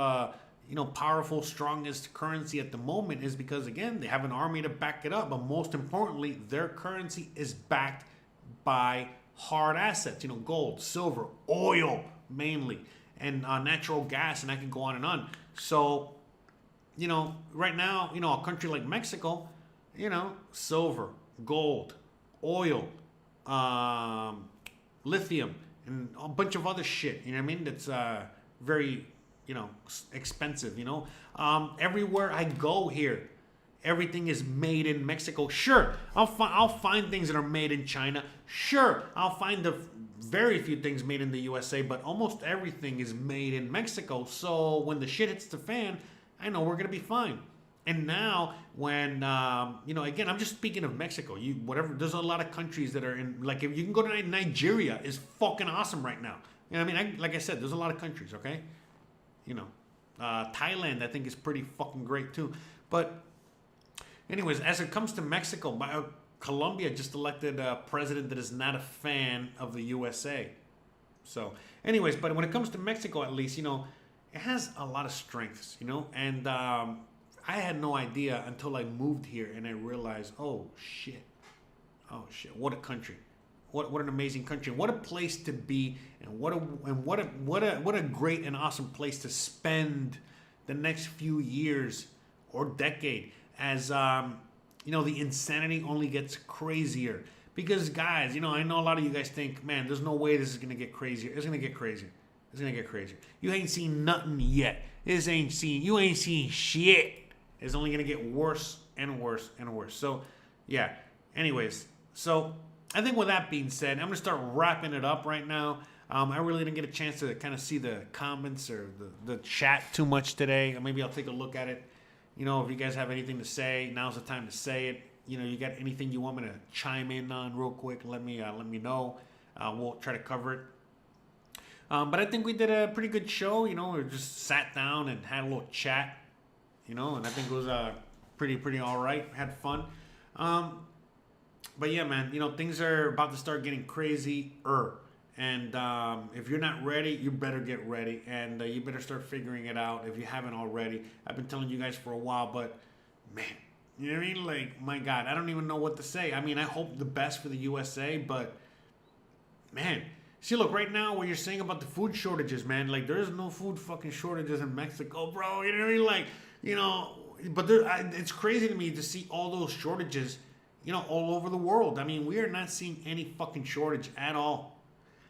powerful, strongest currency at the moment is because, again, they have an army to back it up. But most importantly, their currency is backed by hard assets, gold, silver, oil mainly, and natural gas, and I can go on and on. So, right now, a country like Mexico, silver, gold, oil, lithium, and a bunch of other shit, that's very, expensive, everywhere I go here, everything is made in Mexico. Sure, I'll find things that are made in China. Sure, I'll find the very few things made in the USA, but almost everything is made in Mexico. So when the shit hits the fan, I know we're going to be fine. And now when, again, I'm just speaking of Mexico, there's a lot of countries that are in, like, if you can go to Nigeria is fucking awesome right now. Like I said, there's a lot of countries, okay? Thailand, I think, is pretty fucking great too. But anyways, as it comes to Mexico, Colombia just elected a president that is not a fan of the USA. So anyways, but when it comes to Mexico, at least, it has a lot of strengths, and I had no idea until I moved here and I realized, oh shit, what a country. What an amazing country. What a place to be, and what a great and awesome place to spend the next few years or decade as the insanity only gets crazier. Because guys, I know a lot of you guys think, man, there's no way this is gonna get crazier. It's gonna get crazier. It's gonna get crazier. You ain't seen nothing yet. You ain't seen shit. It's only gonna get worse and worse and worse. So yeah. Anyways, so I think with that being said, I'm going to start wrapping it up right now. I really didn't get a chance to kind of see the comments or the chat too much today. Maybe I'll take a look at it. If you guys have anything to say, now's the time to say it. You got anything you want me to chime in on real quick, let me know. we'll try to cover it. But I think we did a pretty good show. You know, we just sat down and had a little chat. You know, and I think it was pretty all right. Had fun. But yeah, man, you know, things are about to start getting crazier. And if you're not ready, you better get ready. And you better start figuring it out if you haven't already. I've been telling you guys for a while, but man, you know what I mean? Like, my God, I don't even know what to say. I mean, I hope the best for the USA, but man, see, look, right now, what you're saying about the food shortages, man, like, there's no food fucking shortages in Mexico, bro. You know what I mean? Like, you know, but it's crazy to me to see all those shortages, you know, all over the world. I mean, we are not seeing any fucking shortage at all.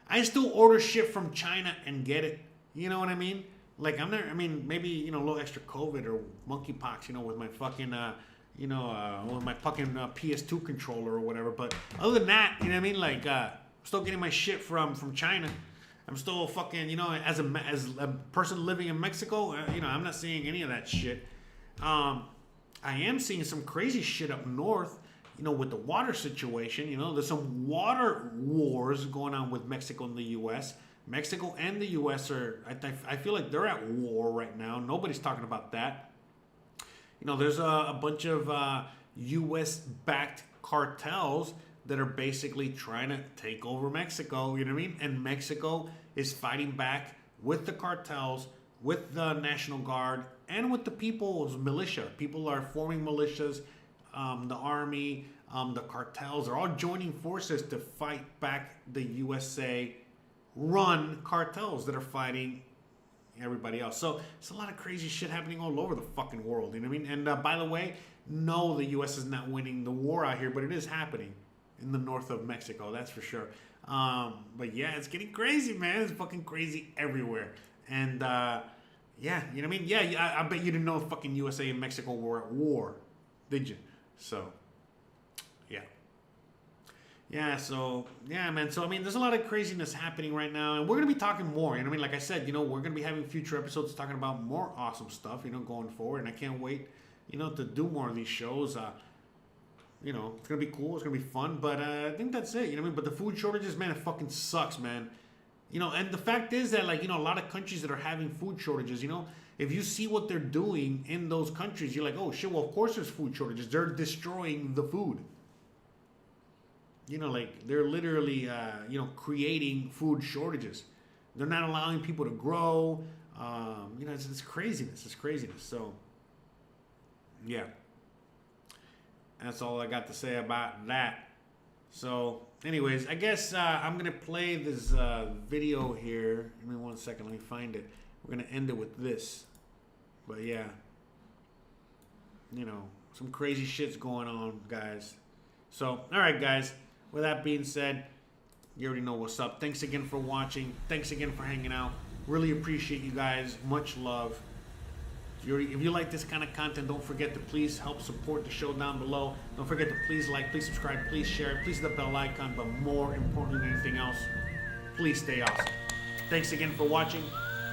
I still order shit from China and get it. You know what I mean? Like, maybe, you know, a little extra COVID or monkeypox, you know, with my fucking, with my fucking PS2 controller or whatever. But other than that, you know what I mean? Like, still getting my shit from China. I'm still fucking, you know, as a person living in Mexico, you know, I'm not seeing any of that shit. I am seeing some crazy shit up north, you know, with the water situation. You know, there's some water wars going on with Mexico and the U.S. Mexico and the U.S. are, I feel like they're at war right now. Nobody's talking about that. You know, there's a bunch of U.S.-backed cartels that are basically trying to take over Mexico, you know what I mean? And Mexico is fighting back with the cartels, with the National Guard, and with the people's militia. People are forming militias, the army, the cartels are all joining forces to fight back the USA-run cartels that are fighting everybody else. So it's a lot of crazy shit happening all over the fucking world, you know what I mean? And by the way, no, the U.S. is not winning the war out here, but it is happening in the north of Mexico, that's for sure. But yeah, it's getting crazy, man. It's fucking crazy everywhere. And yeah, you know what I mean? Yeah, I bet you didn't know fucking USA and Mexico were at war, did you? So, yeah. Yeah, so, yeah, man. So, I mean, there's a lot of craziness happening right now. And we're going to be talking more. You know what I mean? Like I said, you know, we're going to be having future episodes talking about more awesome stuff, you know, going forward. And I can't wait, you know, to do more of these shows. You know, it's going to be cool. It's going to be fun. But I think that's it. You know what I mean? But the food shortages, man, it fucking sucks, man. You know, and the fact is that, like, you know, a lot of countries that are having food shortages, you know, if you see what they're doing in those countries, you're like, oh, shit, well, of course there's food shortages. They're destroying the food. You know, like, they're literally, you know, creating food shortages. They're not allowing people to grow. You know, it's craziness. It's craziness. So, yeah. That's all I got to say about that. So, anyways, I guess I'm going to play this video here. Give me 1 second. Let me find it. We're going to end it with this. But, yeah. You know, some crazy shit's going on, guys. So, all right, guys. With that being said, you already know what's up. Thanks again for watching. Thanks again for hanging out. Really appreciate you guys. Much love. If you like this kind of content, don't forget to please help support the show down below. Don't forget to please like, please subscribe, please share, please hit the bell icon, but more important than anything else, please stay awesome. Thanks again for watching,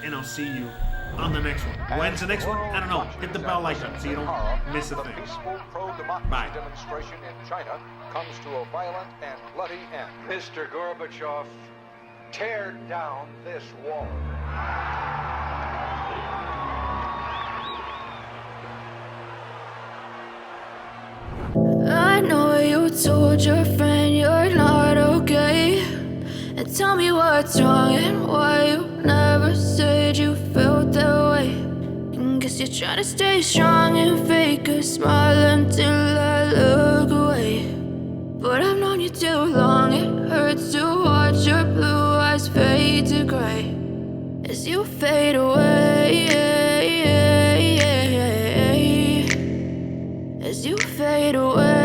and I'll see you on the next one. When's the next one? I don't know. Hit the bell icon so you don't miss a thing. The peaceful pro-democracy Bye. demonstration in China comes to a violent and bloody end. Mr. Gorbachev, tear down this wall. I know you told your friend you're not okay, and tell me what's wrong and why you never said you felt that way. And guess you're trying to stay strong and fake a smile until I look away. But I've known you too long, it hurts to watch your blue eyes fade to gray as you fade away, as you fade away.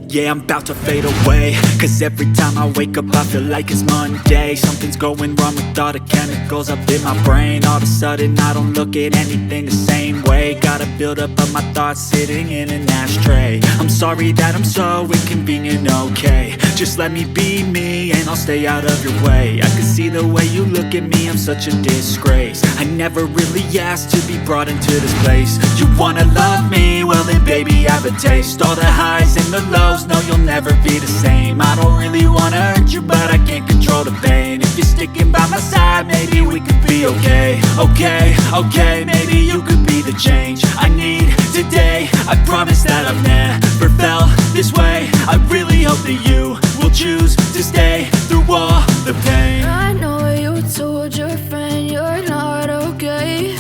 Yeah, I'm about to fade away, cause every time I wake up I feel like it's Monday. Something's going wrong with all the chemicals up in my brain. All of a sudden I don't look at anything the same way. Gotta build up of my thoughts sitting in an ashtray. I'm sorry that I'm so inconvenient, okay. Just let me be me and I'll stay out of your way. I can see the way you look at me, I'm such a disgrace. I never really asked to be brought into this place. You wanna love me? Well then baby, I have a taste. All the highs and the lows, no, you'll never be the same. I don't really wanna hurt you, but I can't control the pain. If you're sticking by my side, maybe we could be okay. Okay, maybe you could be the change I need today. I promise that I've never felt this way. I really hope that you will choose to stay through all the pain. I know you told your friend you're not okay,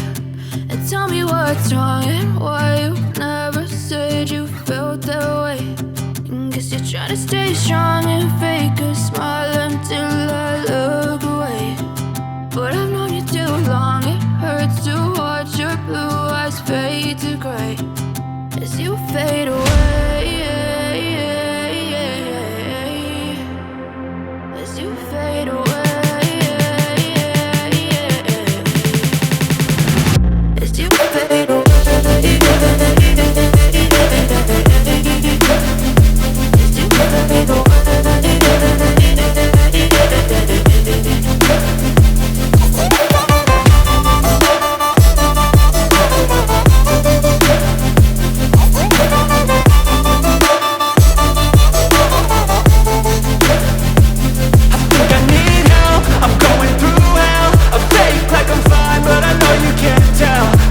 and tell me what's wrong and why you never said you felt that way. Guess you're trying to stay strong and fake a smile until I look away. But I've known you too long, it hurts to watch your blue eyes fade to gray as you fade away. As you fade away. As you fade away.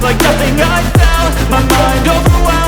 Like nothing I felt, my mind overwhelmed.